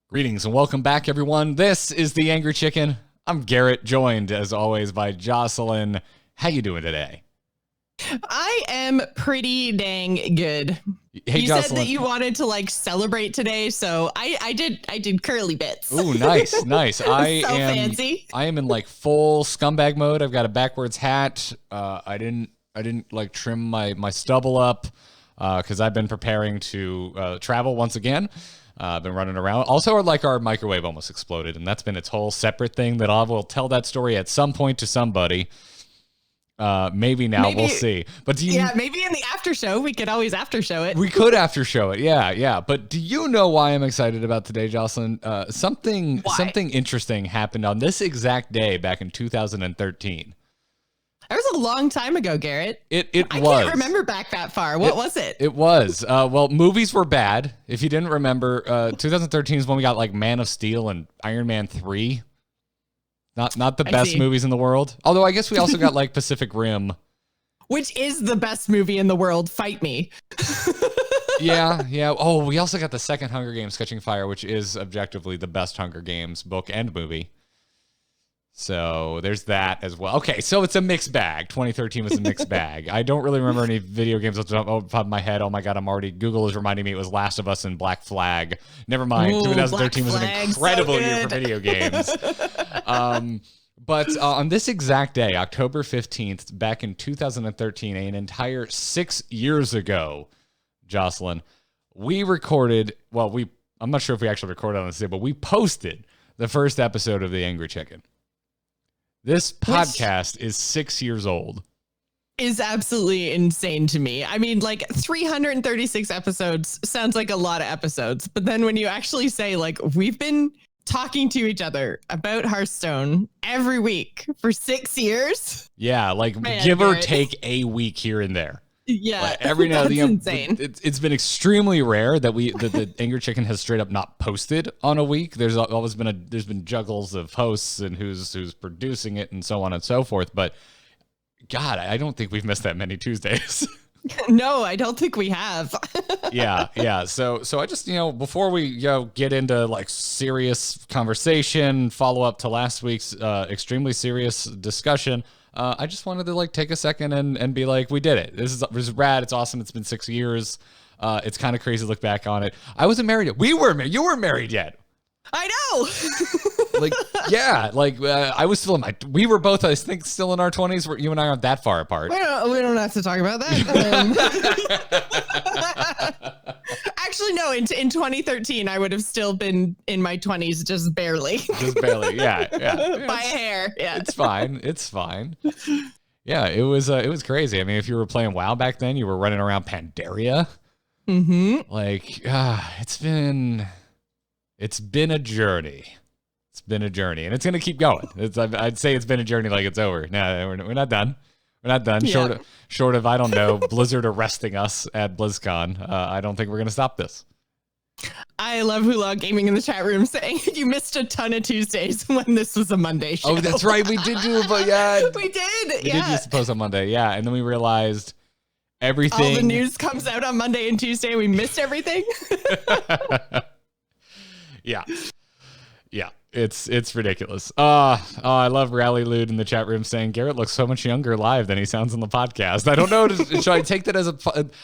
Greetings and welcome back, everyone. This is The Angry Chicken. I'm Garrett, joined, as always, by Jocelyn. How you doing today? I am pretty dang good. Hey, you Jocelyn. said that you wanted to celebrate today, so I did curly bits. Ooh, nice. Fancy. I am in full scumbag mode. I've got a backwards hat. I didn't trim my stubble up because I've been preparing to travel once again. I've been running around. Also, our microwave almost exploded, and that's been its whole separate thing that I will tell that story at some point to somebody. Maybe we'll see. But maybe in the after show we could always after show it. We could after show it. Yeah. But do you know why I'm excited about today, Jocelyn? Something interesting happened on this exact day back in 2013. That was a long time ago, Garrett. I can't remember back that far. What was it? It was. Well, movies were bad. If you didn't remember, 2013 is when we got Man of Steel and Iron Man 3. Not the best movies in the world. Although I guess we also got Pacific Rim. Which is the best movie in the world. Fight me. Yeah. Oh, we also got the second Hunger Games Catching Fire, which is objectively the best Hunger Games book and movie. So there's that as well. Okay, so it's a mixed bag. 2013 was a mixed bag. I don't really remember any video games off the top of my head. Oh my God, Google is reminding me it was Last of Us and Black Flag. Never mind. Ooh, 2013 was an incredible year for video games. But on this exact day, October 15th, back in 2013, an entire 6 years ago, Jocelyn, we recorded, I'm not sure if we actually recorded on this day, but we posted the first episode of The Angry Chicken. This podcast is 6 years old. Is absolutely insane to me. I mean, 336 episodes sounds like a lot of episodes. But then when you actually say, we've been talking to each other about Hearthstone every week for 6 years. Yeah, give or take a week here and there. Yeah, every now and then, insane. It's been extremely rare that the Angry Chicken has straight up not posted on a week. There's always been juggles of hosts and who's producing it and so on and so forth. But God, I don't think we've missed that many Tuesdays. No, I don't think we have. Yeah. So I just before we get into serious conversation, follow up to last week's extremely serious discussion. I just wanted to take a second and be we did it. This is rad. It's awesome. It's been 6 years. It's kind of crazy to look back on it. I wasn't married yet. You weren't married yet. I know. I was still we were both, I think, still in our 20s. You and I aren't that far apart. We don't have to talk about that. Actually, no. In 2013, I would have still been in my 20s, just barely. Yeah. By a hair. Yeah. It's fine. Yeah, it was crazy. I mean, if you were playing WoW back then, you were running around Pandaria. Mm-hmm. It's been a journey. It's been a journey, and it's gonna keep going. I'd say it's been a journey like it's over. No, we're not done. We're not done. Yeah. Short of I don't know, Blizzard arresting us at BlizzCon. I don't think we're gonna stop this. I love Hula Gaming in the chat room saying you missed a ton of Tuesdays when this was a Monday show. Oh, that's right. We did do it, but yeah, we did. We did used to post on Monday, yeah, and then we realized everything. All the news comes out on Monday and Tuesday. We missed everything. Yeah, it's ridiculous. I love Rally Lude in the chat room saying Garrett looks so much younger live than he sounds on the podcast. I don't know. Should I take that as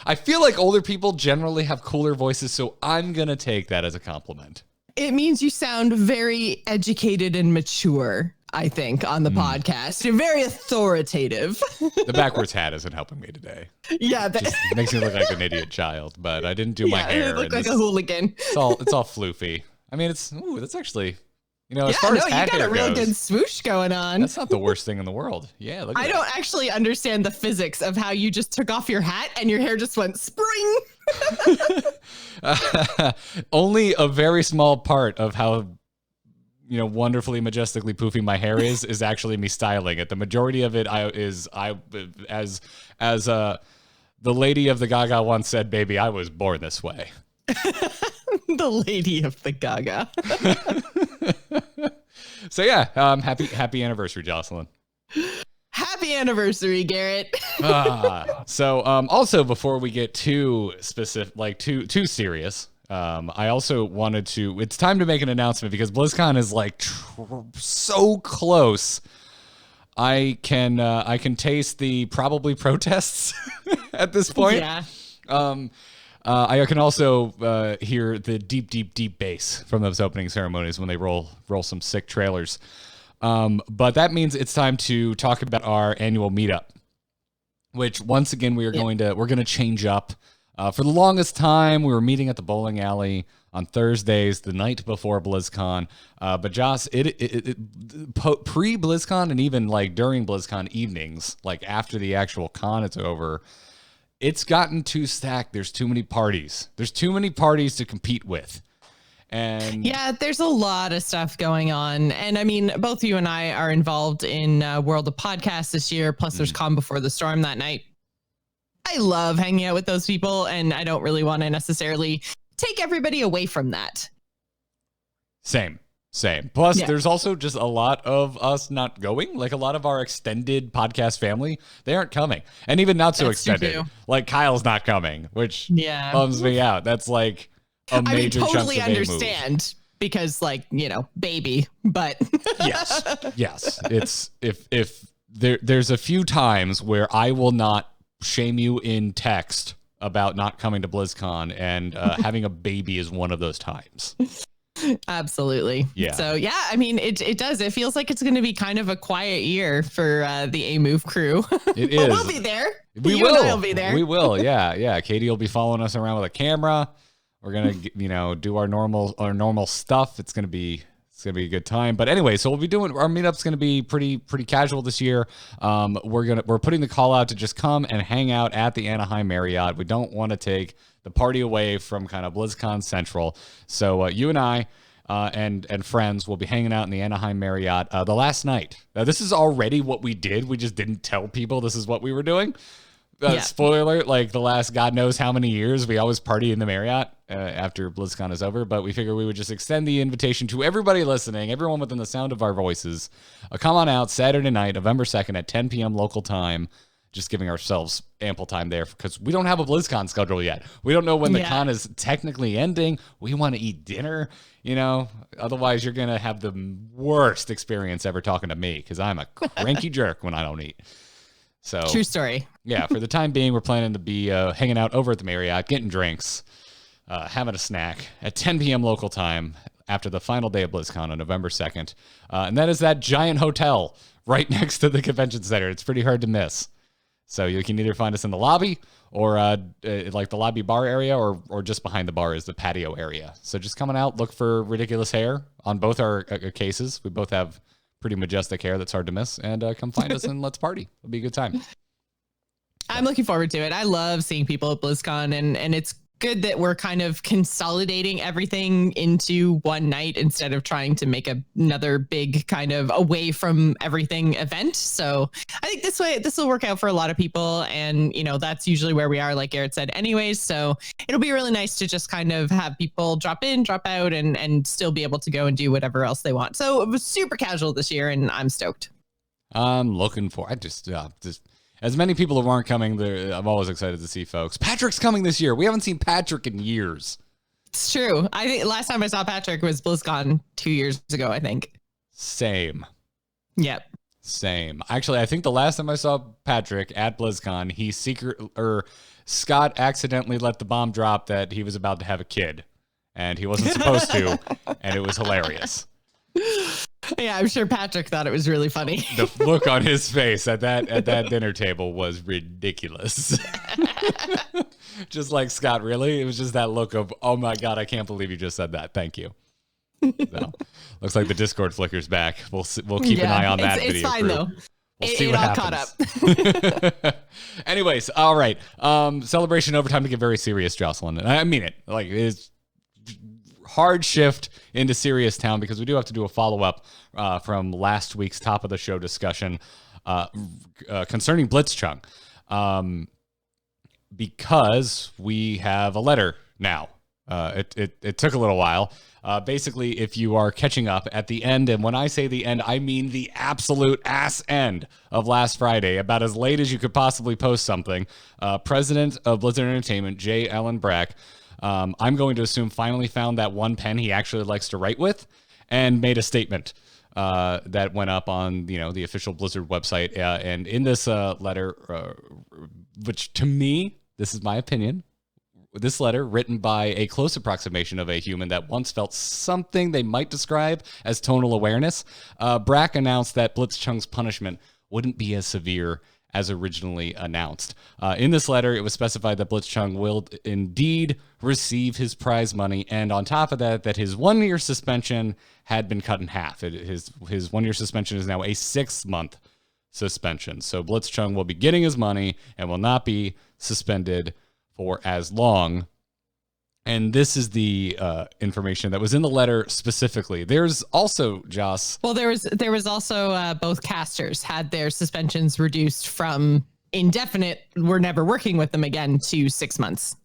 I feel like older people generally have cooler voices, so I'm gonna take that as a compliment. It means you sound very educated and mature, I think, on the podcast. You're very authoritative. The backwards hat isn't helping me today. Yeah, just makes me look like an idiot child. But I didn't do my hair. You look like a hooligan. It's all floofy. I mean, that's actually, as far as hat hair goes, you got a real good swoosh going on. That's not the worst thing in the world. Yeah, look at I don't actually understand the physics of how you just took off your hat and your hair just went spring. Only a very small part of how wonderfully majestically poofy my hair is actually me styling it. The majority of it as the lady of the Gaga once said, "Baby, I was born this way." The lady of the Gaga. So yeah, happy anniversary, Jocelyn. Happy anniversary, Garrett. So also before we get too specific, too serious, I also wanted to. It's time to make an announcement because BlizzCon is like so close. I can taste the probably protests at this point. Yeah. I can also hear the deep bass from those opening ceremonies when they roll some sick trailers. But that means it's time to talk about our annual meetup, which once again we're going to change up. For the longest time, we were meeting at the bowling alley on Thursdays, the night before BlizzCon. But Joce, pre-BlizzCon and even like during BlizzCon evenings, like after the actual con is over, it's gotten too stacked. There's too many parties. There's too many parties to compete with. And yeah, there's a lot of stuff going on. And I mean, both you and I are involved in World of Podcasts this year. Plus, there's Con Before the Storm that night. I love hanging out with those people, and I don't really want to necessarily take everybody away from that. Same. Plus, there's also just a lot of us not going. Like a lot of our extended podcast family, they aren't coming. And even not so extended. Like Kyle's not coming, which bums me out. That's like a major chunk of totally understand because, like, you know, baby, but yes. It's if there's a few times where I will not shame you in text about not coming to BlizzCon, and having a baby is one of those times. Absolutely. Yeah. So yeah, I mean, it does. It feels like it's going to be kind of a quiet year for the A Move crew. It is. We'll be there. We you will. and I will be there. We will. Yeah. Katie will be following us around with a camera. We're gonna, do our normal stuff. It's gonna be a good time. But anyway, so we'll be doing our meetup's gonna be pretty casual this year. We're putting the call out to just come and hang out at the Anaheim Marriott. We don't want to take the party away from kind of BlizzCon Central. So you and I and friends will be hanging out in the Anaheim Marriott the last night. Now, this is already what we did. We just didn't tell people this is what we were doing. Spoiler alert, like the last God knows how many years, we always party in the Marriott after BlizzCon is over. But we figured we would just extend the invitation to everybody listening, everyone within the sound of our voices. Come on out Saturday night, November 2nd at 10 p.m. local time. Just giving ourselves ample time there because we don't have a BlizzCon schedule yet. We don't know when the con is technically ending. We want to eat dinner, otherwise you're going to have the worst experience ever talking to me because I'm a cranky jerk when I don't eat. So true story. Yeah, for the time being, we're planning to be hanging out over at the Marriott, getting drinks, having a snack at 10 p.m. local time after the final day of BlizzCon on November 2nd. And that is that giant hotel right next to the convention center. It's pretty hard to miss. So you can either find us in the lobby or like the lobby bar area or just behind the bar is the patio area. So just coming out, look for ridiculous hair on both our cases. We both have pretty majestic hair that's hard to miss. And come find us and let's party. It'll be a good time. I'm looking forward to it. I love seeing people at BlizzCon, and it's good that we're kind of consolidating everything into one night instead of trying to make another big kind of away from everything event. So I think this will work out for a lot of people. And, that's usually where we are, like Garrett said anyways. So it'll be really nice to just kind of have people drop in, drop out, and still be able to go and do whatever else they want. So it was super casual this year and I'm stoked. I'm looking for, as many people who aren't coming, I'm always excited to see folks. Patrick's coming this year. We haven't seen Patrick in years. It's true. I think last time I saw Patrick was BlizzCon 2 years ago, I think. Same. Yep. Same. Actually, I think the last time I saw Patrick at BlizzCon, Scott accidentally let the bomb drop that he was about to have a kid, and he wasn't supposed to, and it was hilarious. Yeah, I'm sure Patrick thought it was really funny. The look on his face at that dinner table was ridiculous. Just like, Scott, really? It was just that look of, oh my God, I can't believe you just said that. Thank you. So, looks like the Discord flicker's back. We'll keep an eye on that video. It's fine, though. We'll see what happens. Caught up. Anyways, all right. Celebration overtime to get very serious, Jocelyn. And I mean it. Like, it's hard shift into Serious Town because we do have to do a follow-up from last week's top of the show discussion concerning Blitzchung, because we have a letter now. It took a little while. Basically, if you are catching up at the end, and when I say the end, I mean the absolute ass end of last Friday, about as late as you could possibly post something, President of Blizzard Entertainment, J. Allen Brack, I'm going to assume finally found that one pen he actually likes to write with and made a statement that went up on, the official Blizzard website. And in this letter, which to me, this is my opinion, this letter, written by a close approximation of a human that once felt something they might describe as tonal awareness, Brack announced that Blitzchung's punishment wouldn't be as severe as originally announced. In this letter, it was specified that Blitzchung will indeed receive his prize money, and on top of that, that his 1-year suspension had been cut in half. His 1-year suspension is now a 6-month suspension. So Blitzchung will be getting his money and will not be suspended for as long. And this is the information that was in the letter specifically. There's also, Joce. Well, there was also both casters had their suspensions reduced from indefinite, we're never working with them again, to 6 months.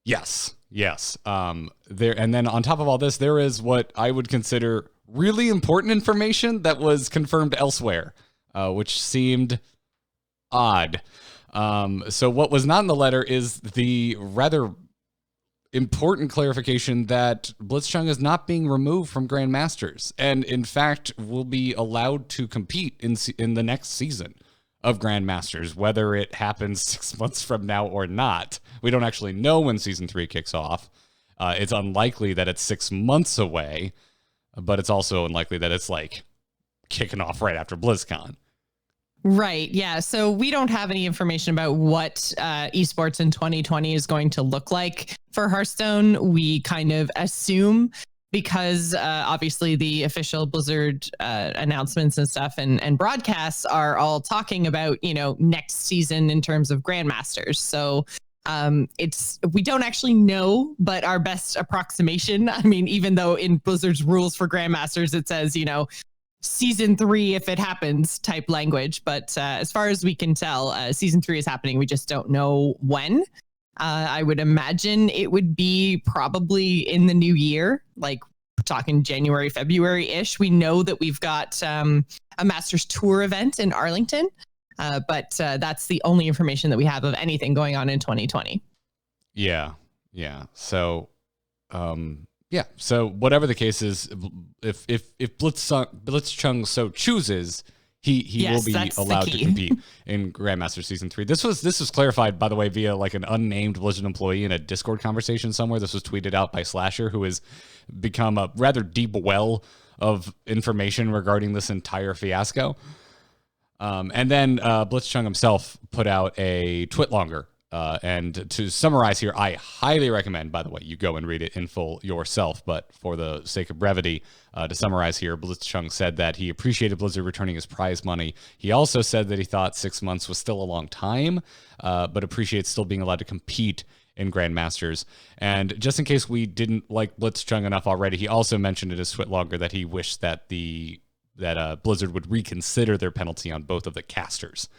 Yes. There, and then on top of all this, there is what I would consider really important information that was confirmed elsewhere, which seemed odd. So what was not in the letter is the rather important clarification that Blitzchung is not being removed from Grandmasters, and in fact will be allowed to compete in the next season of Grandmasters, whether it happens 6 months from now or not. We don't actually know when Season 3 kicks off. It's unlikely that it's 6 months away, but it's also unlikely that it's like kicking off right after BlizzCon. Right. Yeah. So we don't have any information about what esports in 2020 is going to look like for Hearthstone. We kind of assume, because obviously the official Blizzard announcements and stuff and broadcasts are all talking about, next season in terms of Grandmasters. So we don't actually know, but our best approximation, I mean, even though in Blizzard's rules for Grandmasters, it says, Season 3 if it happens type language, but as far as we can tell, Season 3 is happening. We just don't know when. I would imagine it would be probably in the new year, like talking January, February-ish. We know that we've got a Masters Tour event in Arlington, but that's the only information that we have of anything going on in 2020. Yeah. So, yeah. So whatever the case is, if Blitzchung so chooses, he will be allowed to compete in Grandmaster Season 3. This was clarified, by the way, via like an unnamed Blizzard employee in a Discord conversation somewhere. This was tweeted out by Slasher, who has become a rather deep well of information regarding this entire fiasco. And then Blitzchung himself put out a twitlonger. And to summarize here, I highly recommend, by the way, you go and read it in full yourself. But for the sake of brevity, to summarize here, Blitzchung said that he appreciated Blizzard returning his prize money. He also said that he thought 6 months was still a long time, but appreciates still being allowed to compete in Grandmasters. And just in case we didn't like Blitzchung enough already, he also mentioned in his twitlonger that he wished that Blizzard would reconsider their penalty on both of the casters.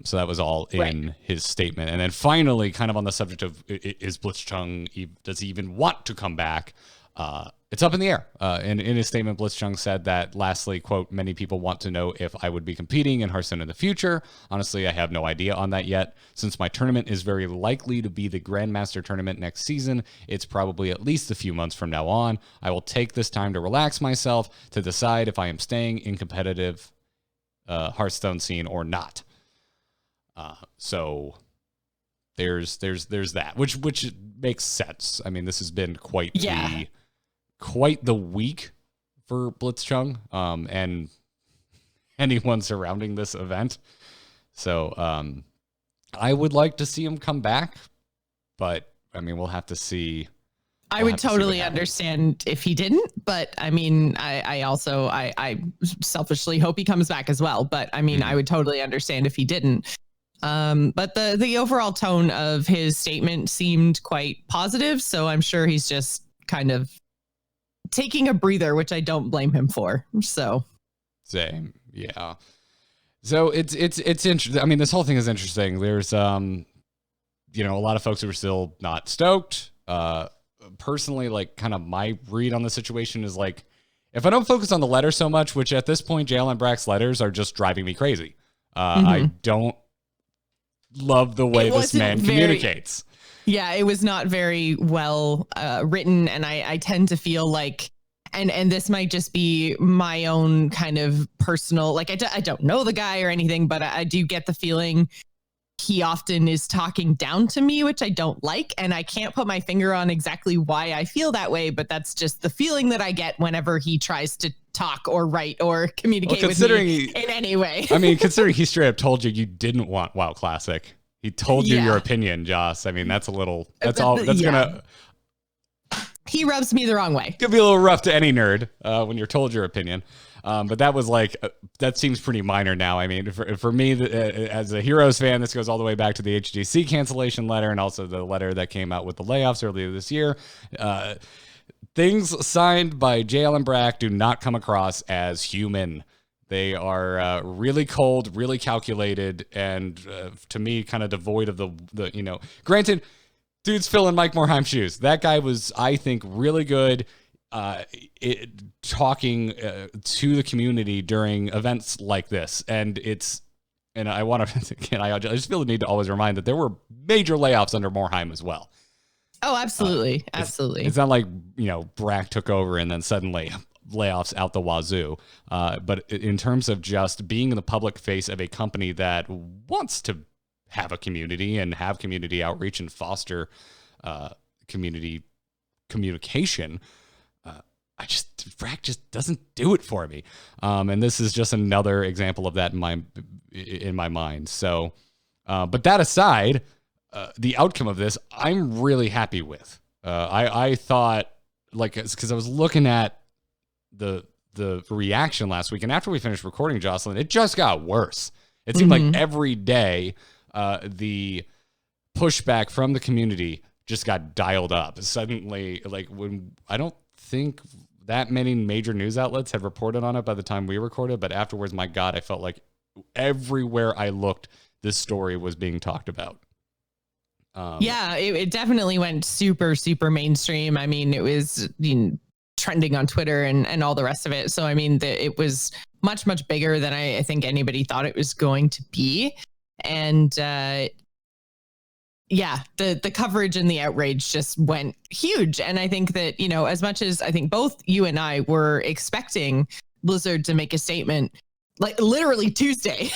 So that was all in his statement. And then finally, kind of on the subject of is Blitzchung, does he even want to come back? It's up in the air. And in his statement, Blitzchung said that, lastly, quote, many people want to know if I would be competing in Hearthstone in the future. Honestly, I have no idea on that yet. Since my tournament is very likely to be the Grandmaster tournament next season, it's probably at least a few months from now on. I will take this time to relax myself to decide if I am staying in competitive Hearthstone scene or not. So there's that, which makes sense. I mean, this has been quite the week for Blitzchung, and anyone surrounding this event. So, I would like to see him come back, but I mean, we'll have to see. I would totally understand if he didn't, but I mean, I also selfishly hope he comes back as well. But I mean, I would totally understand if he didn't. But the overall tone of his statement seemed quite positive, so I'm sure he's just kind of taking a breather, which I don't blame him for. So same, yeah. So it's interesting. I mean, this whole thing is interesting. There's a lot of folks who are still not stoked. Personally, like, kind of my read on the situation is like, if I don't focus on the letter so much, which at this point, Jalen Brack's letters are just driving me crazy. I don't love the way this man communicates. Yeah, it was not very well written, and I tend to feel like, and this might just be my own kind of personal, like I don't know the guy or anything, but I do get the feeling he often is talking down to me, which I don't like, and I can't put my finger on exactly why I feel that way, but that's just the feeling that I get whenever he tries to talk or write or communicate with me in any way. I mean, considering he straight up told you didn't want WoW Classic. He told you your opinion, Joce. I mean, that's gonna... He rubs me the wrong way. Could be a little rough to any nerd when you're told your opinion. But that was like, that seems pretty minor now. I mean, for me, as a Heroes fan, this goes all the way back to the HGC cancellation letter and also the letter that came out with the layoffs earlier this year. Things signed by JL and Brack do not come across as human. They are really cold, really calculated, and to me, kind of devoid of the granted, dude's filling Mike Morheim's shoes. That guy was, I think, really good talking to the community during events like this. And I want to, again, I just feel the need to always remind that there were major layoffs under Morheim as well. Oh, absolutely. Absolutely. It's not like, Brack took over and then suddenly layoffs out the wazoo. But in terms of just being the public face of a company that wants to have a community and have community outreach and foster community communication, Brack just doesn't do it for me. And this is just another example of that in my mind. So, but that aside, the outcome of this, I'm really happy with. I thought, because I was looking at the reaction last week, and after we finished recording, Jocelyn, it just got worse. It seemed like every day, the pushback from the community just got dialed up. Suddenly, when I don't think that many major news outlets had reported on it by the time we recorded, but afterwards, my God, I felt like everywhere I looked, this story was being talked about. It definitely went super, super mainstream. I mean, it was trending on Twitter and all the rest of it. So, I mean, it was much, much bigger than I think anybody thought it was going to be. And the coverage and the outrage just went huge. And I think that, as much as I think both you and I were expecting Blizzard to make a statement, like literally Tuesday,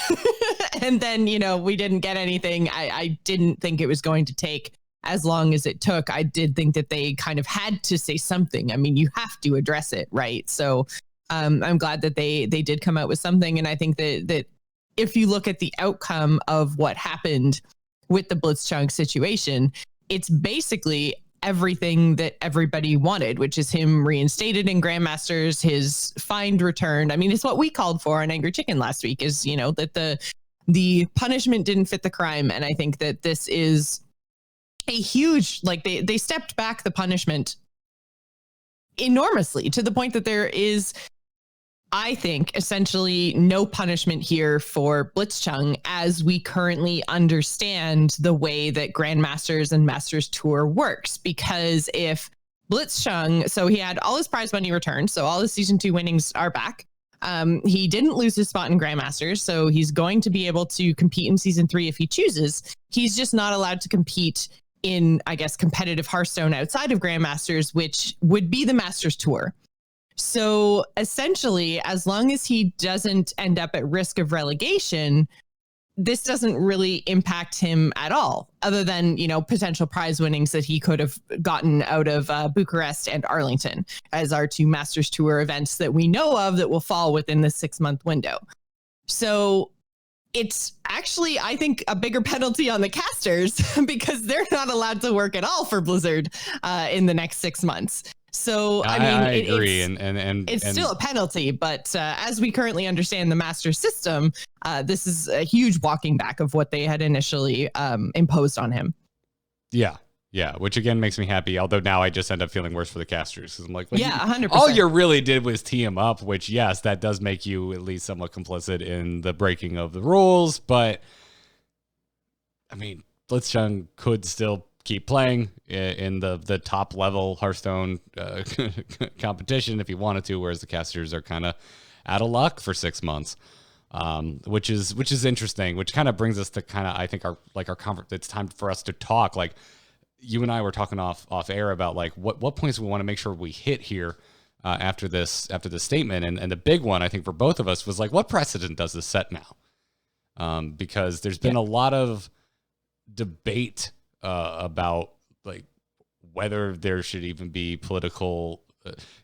and then, we didn't get anything. I didn't think it was going to take as long as it took. I did think that they kind of had to say something. I mean, you have to address it, right? So I'm glad that they did come out with something. And I think that if you look at the outcome of what happened with the Blitzchung situation, it's basically everything that everybody wanted, which is him reinstated in Grandmasters, his fined returned. I mean, it's what we called for on Angry Chicken last week, is, that the punishment didn't fit the crime. And I think that this is a huge, they stepped back the punishment enormously to the point that there is, I think, essentially no punishment here for Blitzchung as we currently understand the way that Grandmasters and Masters Tour works. Because if Blitzchung, so he had all his prize money returned, so all his season 2 winnings are back. He didn't lose his spot in Grandmasters, so he's going to be able to compete in season 3 if he chooses. He's just not allowed to compete in, I guess, competitive Hearthstone outside of Grandmasters, which would be the Masters Tour. So essentially, as long as he doesn't end up at risk of relegation, this doesn't really impact him at all, other than, potential prize winnings that he could have gotten out of Bucharest and Arlington as our 2 Masters Tour events that we know of that will fall within the 6-month window. So it's actually, I think, a bigger penalty on the casters because they're not allowed to work at all for Blizzard in the next 6 months. So, I mean, I agree. It's still a penalty, but as we currently understand the master system, this is a huge walking back of what they had initially imposed on him. Yeah. Yeah. Which again makes me happy. Although now I just end up feeling worse for the casters. Cause I'm like, 100%. All you really did was tee him up, which yes, that does make you at least somewhat complicit in the breaking of the rules. But I mean, Blitzchung could still keep playing in the top level Hearthstone competition if he wanted to, whereas the casters are kind of out of luck for 6 months, which is interesting. Which kind of brings us to I think our conference. It's time for us to talk. you and I were talking off air about like what points we want to make sure we hit here after this statement, and the big one I think for both of us was like, what precedent does this set now? Because there's been a lot of debate about like whether there should even be political,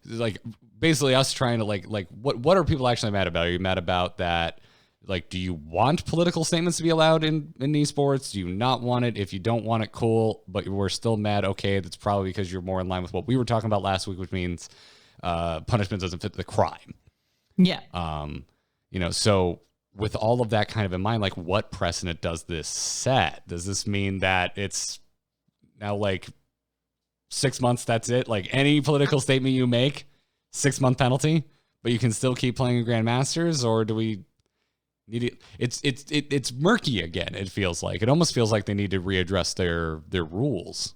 like basically us trying to like what are people actually mad about? Are you mad about that? Like, do you want political statements to be allowed in esports? Do you not want it? If you don't want it, cool, but we're still mad. Okay, that's probably because you're more in line with what we were talking about last week, which means punishment doesn't fit the crime. Yeah. So with all of that kind of in mind, like what precedent does this set? Does this mean that it's now like 6 months, that's it? Like any political statement you make, 6-month penalty, but you can still keep playing in Grandmasters? Or do we need it? It's murky again, it feels like. It almost feels like they need to readdress their rules.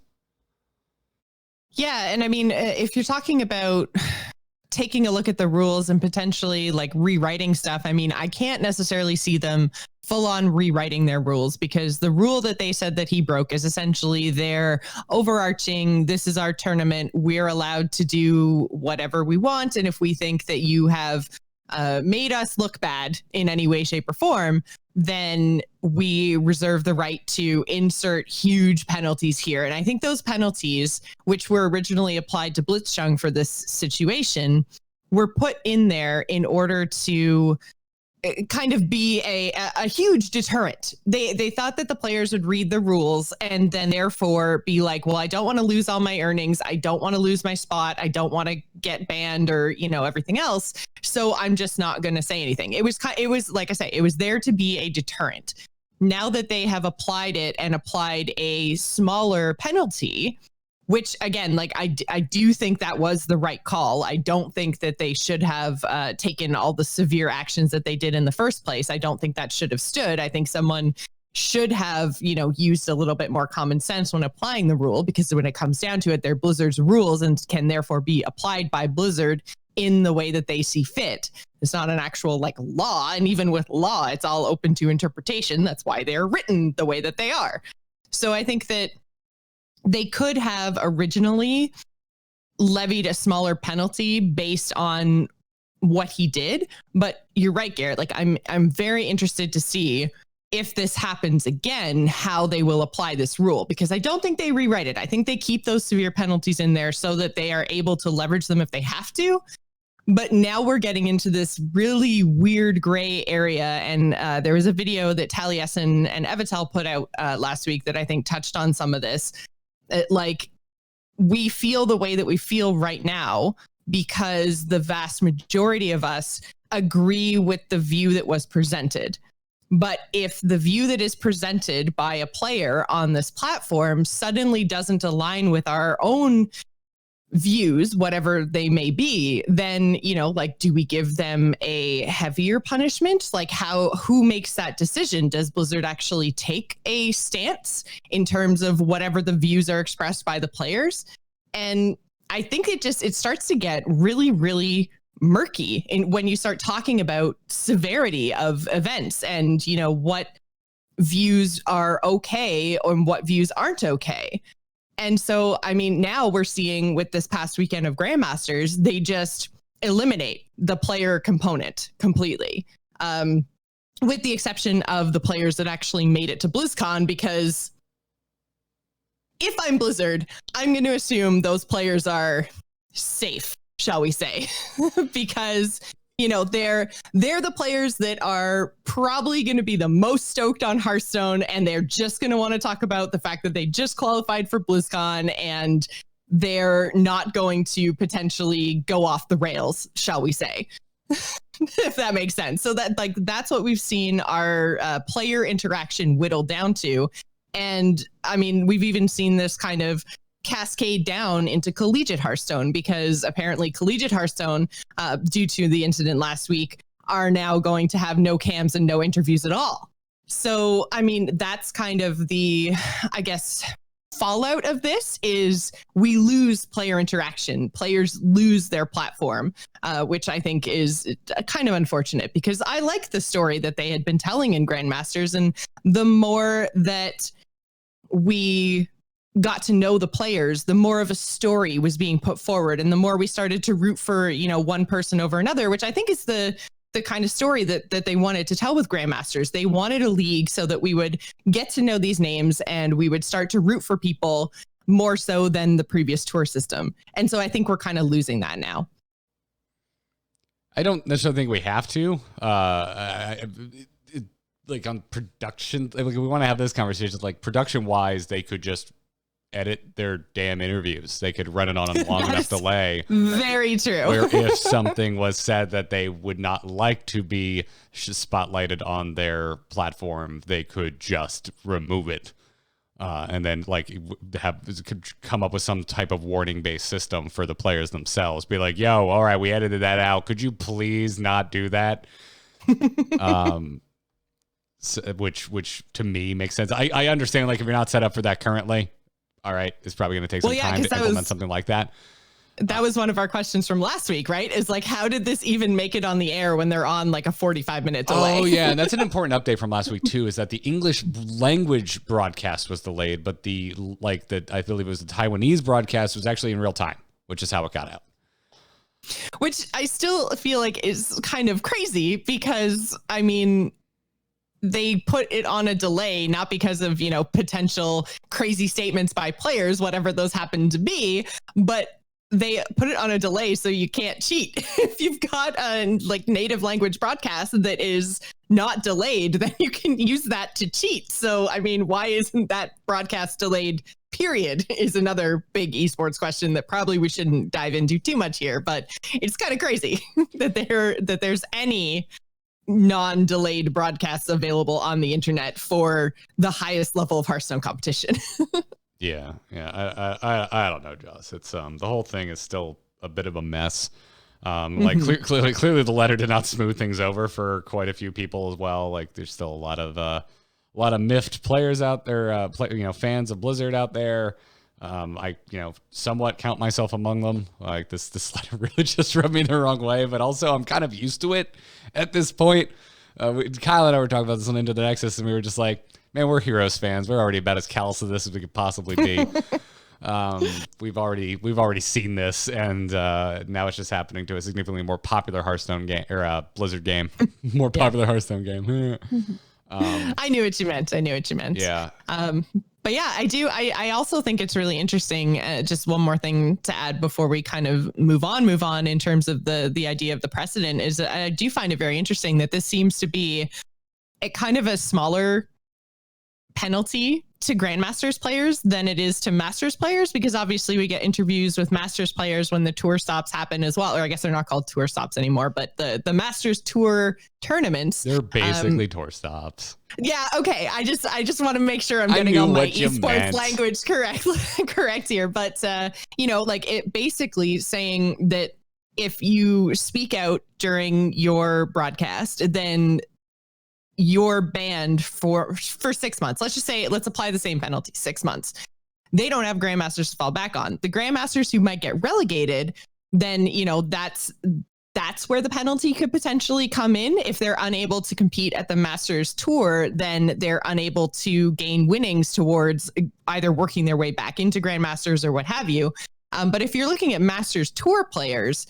Yeah, and I mean, if you're talking about taking a look at the rules and potentially like rewriting stuff, I mean, I can't necessarily see them full on rewriting their rules, because the rule that they said that he broke is essentially their overarching, this is our tournament, we're allowed to do whatever we want, and if we think that you have made us look bad in any way, shape, or form, then we reserve the right to insert huge penalties here. And I think those penalties, which were originally applied to Blitzcon for this situation, were put in there in order to kind of be a huge deterrent. They thought that the players would read the rules and then therefore be like, well, I don't want to lose all my earnings. I don't want to lose my spot. I don't want to get banned or, everything else. So I'm just not going to say anything. It was like I say, it was there to be a deterrent. Now that they have applied it and applied a smaller penalty, which again, like I do think that was the right call. I don't think that they should have taken all the severe actions that they did in the first place. I don't think that should have stood. I think someone should have, used a little bit more common sense when applying the rule, because when it comes down to it, they're Blizzard's rules and can therefore be applied by Blizzard in the way that they see fit. It's not an actual like law. And even with law, it's all open to interpretation. That's why they're written the way that they are. So I think that they could have originally levied a smaller penalty based on what he did. But you're right, Garrett. Like I'm very interested to see if this happens again, how they will apply this rule, because I don't think they rewrite it. I think they keep those severe penalties in there so that they are able to leverage them if they have to. But now we're getting into this really weird gray area. And there was a video that Taliesin and Evitel put out last week that I think touched on some of this. Like, we feel the way that we feel right now because the vast majority of us agree with the view that was presented. But if the view that is presented by a player on this platform suddenly doesn't align with our own views, whatever they may be, then, like, do we give them a heavier punishment? Like, who makes that decision? Does Blizzard actually take a stance in terms of whatever the views are expressed by the players? And I think it starts to get really, really murky when you start talking about severity of events and, what views are okay and what views aren't okay. And so, I mean, now we're seeing with this past weekend of Grandmasters, they just eliminate the player component completely, with the exception of the players that actually made it to BlizzCon, because if I'm Blizzard, I'm going to assume those players are safe, shall we say, because they're the players that are probably going to be the most stoked on Hearthstone, and they're just going to want to talk about the fact that they just qualified for BlizzCon, and they're not going to potentially go off the rails, shall we say, if that makes sense. So that's what we've seen our player interaction whittled down to. And I mean, we've even seen this kind of cascade down into collegiate Hearthstone, because apparently collegiate Hearthstone, due to the incident last week, are now going to have no cams and no interviews at all. So, I mean, that's kind of the, I guess, fallout of this is we lose player interaction. Players lose their platform, which I think is kind of unfortunate, because I like the story that they had been telling in Grandmasters. And the more that we got to know the players, the more of a story was being put forward, and the more we started to root for, one person over another, which I think is the kind of story that they wanted to tell with Grandmasters. They wanted a league so that we would get to know these names and we would start to root for people more so than the previous tour system. And so I think we're kind of losing that now. I don't necessarily think we have to. Like on production, like we want to have this conversation. Like production wise, they could just edit their damn interviews. They could run it on a long enough delay. Very true. Where if something was said that they would not like to be spotlighted on their platform, they could just remove it. And then could come up with some type of warning based system for the players themselves. Be like, yo, all right, we edited that out. Could you please not do that? Which to me makes sense. I understand, like, if you're not set up for that currently, all right, it's probably going to take some time to implement something like that. That was one of our questions from last week, right? Is like, how did this even make it on the air when they're on like a 45-minute delay? Oh, yeah. And that's an important update from last week, too, is that the English language broadcast was delayed, but I believe it was the Taiwanese broadcast was actually in real time, which is how it got out. Which I still feel like is kind of crazy because, I mean, they put it on a delay, not because of, potential crazy statements by players, whatever those happen to be, but they put it on a delay so you can't cheat. If you've got a native language broadcast that is not delayed, then you can use that to cheat. So, I mean, why isn't that broadcast delayed? Period is another big esports question that probably we shouldn't dive into too much here, but it's kind of crazy that there's any non-delayed broadcasts available on the internet for the highest level of Hearthstone competition. Yeah. I don't know, Joce. It's the whole thing is still a bit of a mess. Clearly the letter did not smooth things over for quite a few people as well. Like, there's still a lot of miffed players out there, fans of Blizzard out there. I somewhat count myself among them. Like, this letter really just rubbed me the wrong way, but also I'm kind of used to it at this point. Kyle and I were talking about this on Into the Nexus, and we were just like, man, we're Heroes fans. We're already about as callous to this as we could possibly be. We've already seen this, and now it's just happening to a significantly more popular Hearthstone game, or Blizzard game, more popular Hearthstone game. I knew what you meant. Yeah. But yeah, I do. I also think it's really interesting. Just one more thing to add before we kind of move on in terms of the idea of the precedent is I do find it very interesting that this seems to be a kind of a smaller penalty to Grandmasters players than it is to Masters players, because obviously we get interviews with Masters players when the tour stops happen as well, or I guess they're not called tour stops anymore, but the Masters tour tournaments, they're basically tour stops. Yeah, okay. I just want to make sure I'm getting all my esports language correct here, but it basically saying that if you speak out during your broadcast, then you're banned for 6 months. Let's apply the same penalty, 6 months. They don't have Grandmasters to fall back on. The Grandmasters who might get relegated, then, that's where the penalty could potentially come in. If they're unable to compete at the Masters Tour, then they're unable to gain winnings towards either working their way back into Grandmasters or what have you. But if you're looking at Masters Tour players,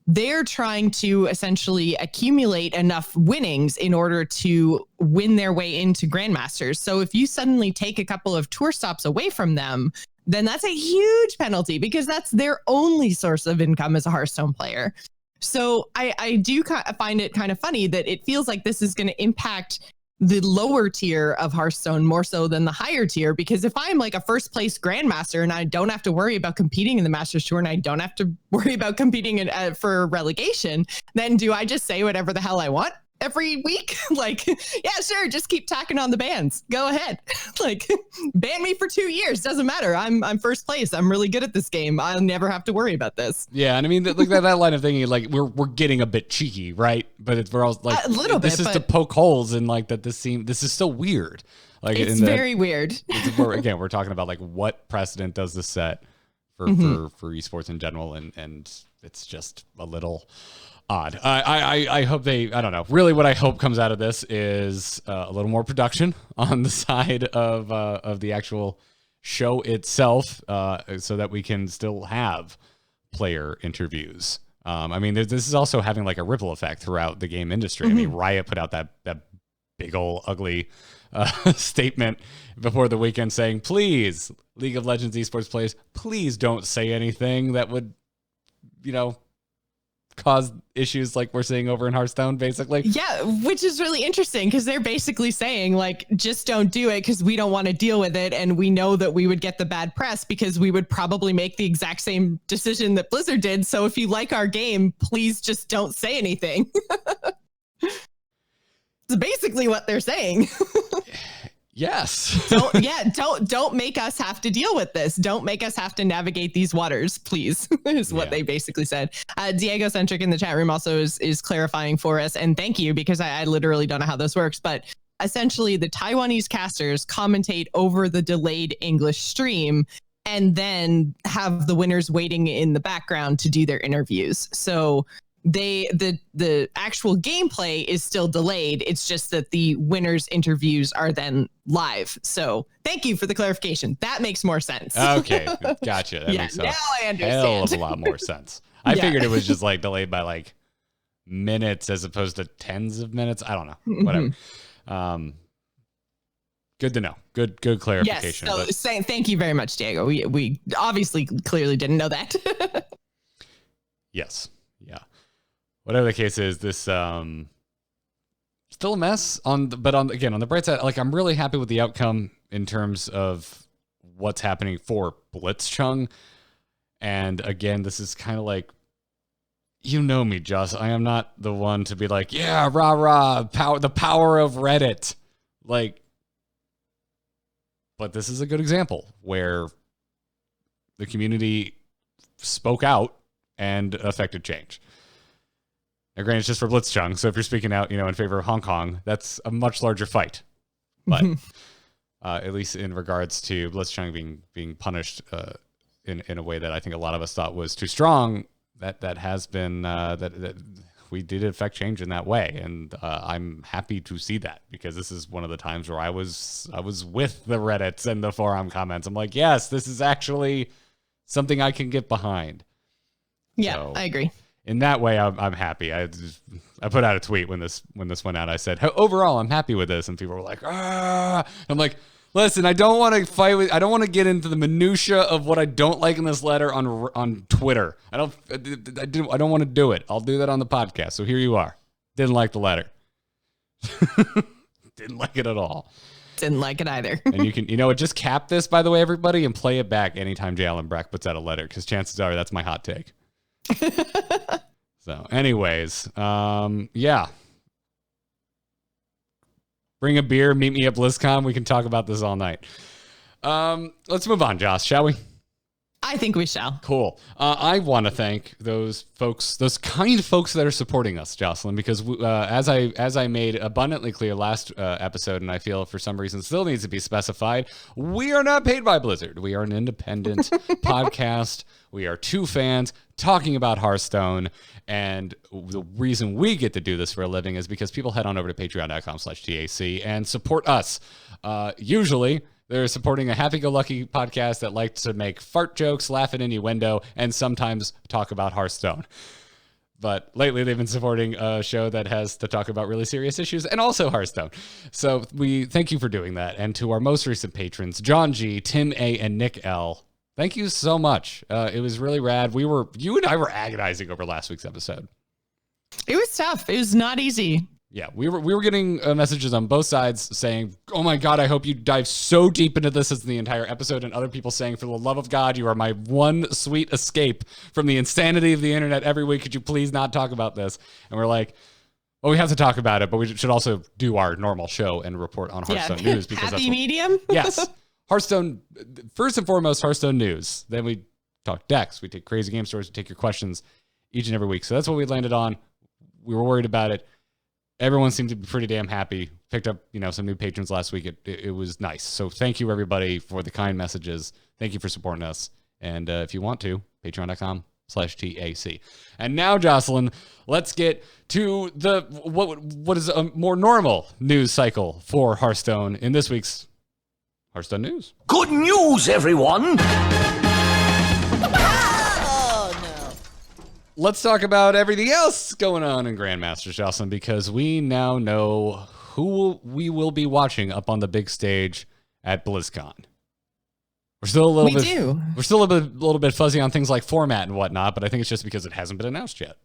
they're trying to essentially accumulate enough winnings in order to win their way into Grandmasters. So if you suddenly take a couple of tour stops away from them, then that's a huge penalty because that's their only source of income as a Hearthstone player. So I do find it kind of funny that it feels like this is going to impact the lower tier of Hearthstone more so than the higher tier, because if I'm like a first place Grandmaster and I don't have to worry about competing in the Masters Tour and I don't have to worry about competing for relegation, then do I just say whatever the hell I want every week? Like, yeah, sure, just keep tacking on the bans. Go ahead. Like, ban me for 2 years. Doesn't matter. I'm first place. I'm really good at this game. I'll never have to worry about this. Yeah, and I mean, like that line of thinking, like we're getting a bit cheeky, right? But we're all like, a little bit. This is to poke holes in like that. This is still weird. Like, it's very weird. Again, we're talking about like what precedent does this set for esports in general, and it's just a little odd. I hope I don't know. Really, what I hope comes out of this is a little more production on the side of the actual show itself so that we can still have player interviews. I mean, this is also having like a ripple effect throughout the game industry. Mm-hmm. I mean, Riot put out that big old ugly statement before the weekend saying, please, League of Legends esports players, please don't say anything that would, cause issues like we're seeing over in Hearthstone, basically. Yeah, which is really interesting because they're basically saying, like, just don't do it because we don't want to deal with it. And we know that we would get the bad press because we would probably make the exact same decision that Blizzard did. So if you like our game, please just don't say anything. It's basically what they're saying. Yes. don't make us have to deal with this. Don't make us have to navigate these waters, please, is what they basically said. Diego Centric in the chat room also is clarifying for us. And thank you, because I literally don't know how this works. But essentially, the Taiwanese casters commentate over the delayed English stream and then have the winners waiting in the background to do their interviews. So the actual gameplay is still delayed. It's just that the winners' interviews are then live. So thank you for the clarification. That makes more sense. Okay, gotcha. That makes now I understand. Hell of a lot more sense. I figured it was just like delayed by like minutes as opposed to tens of minutes. I don't know. Whatever. Good to know. Good clarification. Yes. So saying thank you very much, Diego. We obviously clearly didn't know that. Yes. Yeah. Whatever the case is, this still a mess. But on the bright side, like I'm really happy with the outcome in terms of what's happening for Blitzchung. And again, this is kind of like, you know me, Joce. I am not the one to be like, yeah, rah rah, the power of Reddit, like. But this is a good example where the community spoke out and affected change. Now, granted, it's just for Blitzchung, so if you're speaking out, in favor of Hong Kong, that's a much larger fight. But at least in regards to Blitzchung being punished in a way that I think a lot of us thought was too strong, that has been that we did affect change in that way, and I'm happy to see that, because this is one of the times where I was with the Reddits and the forum comments. I'm like, yes, this is actually something I can get behind. Yeah, so, I agree. In that way, I'm happy. I put out a tweet when this went out. I said, overall, I'm happy with this, and people were like, ah. I'm like, listen, I don't want to fight with. I don't want to get into the minutia of what I don't like in this letter on Twitter. I don't want to do it. I'll do that on the podcast. So here you are. Didn't like the letter. Didn't like it at all. Didn't like it either. And you can, just cap this, by the way, everybody, and play it back anytime Jay Allen Brack puts out a letter, because chances are that's my hot take. So, anyways, yeah. Bring a beer, meet me at BlizzCon. We can talk about this all night. Let's move on, Joce, shall we? I think we shall. Cool. I want to thank those kind folks that are supporting us, Jocelyn, because as I made abundantly clear last episode, and I feel for some reason still needs to be specified, we are not paid by Blizzard. We are an independent podcast. We are two fans talking about Hearthstone, and the reason we get to do this for a living is because people head on over to patreon.com/TAC and support us. Usually, they're supporting a happy-go-lucky podcast that likes to make fart jokes, laugh at innuendo, and sometimes talk about Hearthstone. But lately, they've been supporting a show that has to talk about really serious issues and also Hearthstone. So we thank you for doing that. And to our most recent patrons, John G, Tim A, and Nick L, thank you so much. It was really rad. You and I were agonizing over last week's episode. It was tough. It was not easy. Yeah, we were getting messages on both sides saying, oh my God, I hope you dive so deep into this as the entire episode, and other people saying, for the love of God, you are my one sweet escape from the insanity of the internet every week. Could you please not talk about this? And we're like, well, we have to talk about it, but we should also do our normal show and report on Hearthstone news. Because happy medium? Yes. Hearthstone, first and foremost, Hearthstone news. Then we talk decks. We take crazy game stories. We take your questions each and every week. So that's what we landed on. We were worried about it. Everyone seemed to be pretty damn happy. Picked up, some new patrons last week. It was nice. So thank you, everybody, for the kind messages. Thank you for supporting us. And if you want to, patreon.com/TAC. And now, Jocelyn, let's get to what is a more normal news cycle for Hearthstone in this week's Hearthstone news. Good news, everyone! Let's talk about everything else going on in Grandmasters, Jocelyn, because we now know who we will be watching up on the big stage at BlizzCon. We're still We're still a little bit fuzzy on things like format and whatnot, but I think it's just because it hasn't been announced yet.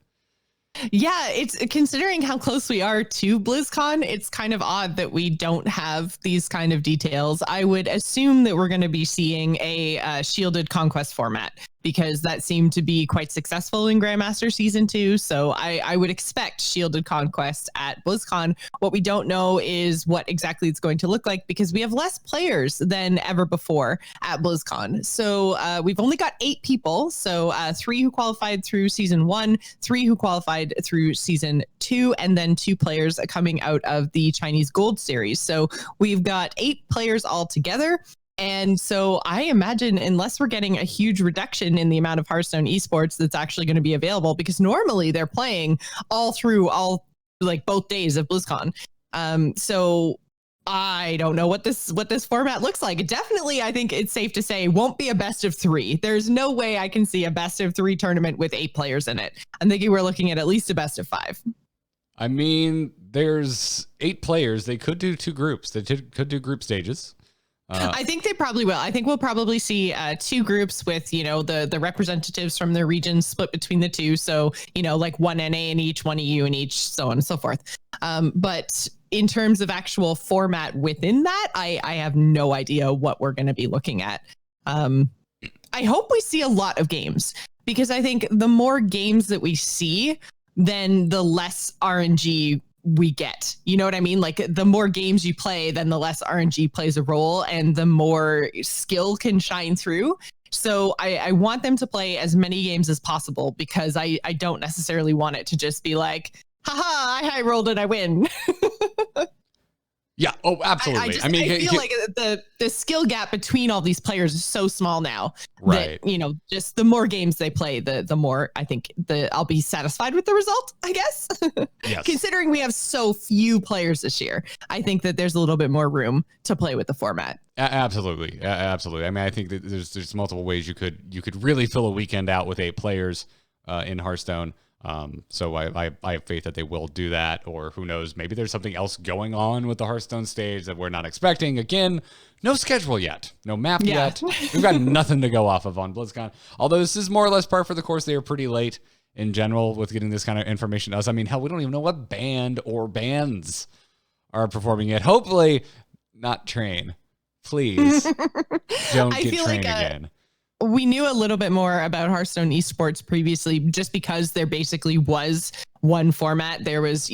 Yeah, it's considering how close we are to BlizzCon, it's kind of odd that we don't have these kind of details. I would assume that we're going to be seeing a shielded conquest format, because that seemed to be quite successful in Grandmaster Season 2. So I would expect shielded conquest at BlizzCon. What we don't know is what exactly it's going to look like, because we have less players than ever before at BlizzCon. So we've only got 8 people. So 3 who qualified through Season 1, 3 who qualified through Season 2, and then 2 players coming out of the Chinese Gold Series. So we've got 8 players all together. And so I imagine, unless we're getting a huge reduction in the amount of Hearthstone esports that's actually going to be available, because normally they're playing all both days of BlizzCon. So I don't know what this format looks like. Definitely, I think it's safe to say won't be a best of 3. There's no way I can see a best of 3 tournament with 8 players in it. I'm thinking we're looking at least a best of 5. I mean, there's 8 players. They could do 2 groups. They could do group stages. I think they probably will. I think we'll probably see 2 groups with, the representatives from their regions split between the 2. So, like 1 NA in each, 1 EU in each, so on and so forth. But in terms of actual format within that, I have no idea what we're going to be looking at. I hope we see a lot of games, because I think the more games that we see, then the less RNG we get. You know what I mean? Like, the more games you play, then the less RNG plays a role, and the more skill can shine through. So I want them to play as many games as possible, because I don't necessarily want it to just be like, haha, I high rolled and I win. Yeah. Oh, absolutely. I feel like the skill gap between all these players is so small now, right? That, just the more games they play, the more I think I'll be satisfied with the result, I guess. Yes. Considering we have so few players this year, I think that there's a little bit more room to play with the format. Absolutely. Absolutely. I mean, I think that there's multiple ways you could really fill a weekend out with 8 players in Hearthstone. So I have faith that they will do that, or who knows, maybe there's something else going on with the Hearthstone stage that we're not expecting. Again, no schedule yet, no map yet. We've got nothing to go off of on BlizzCon. Although this is more or less par for the course. They are pretty late in general with getting this kind of information to us. I mean, hell, we don't even know what band or bands are performing yet. Hopefully not Train. Please don't get Train again. We knew a little bit more about Hearthstone esports previously, just because there basically was one format. There was,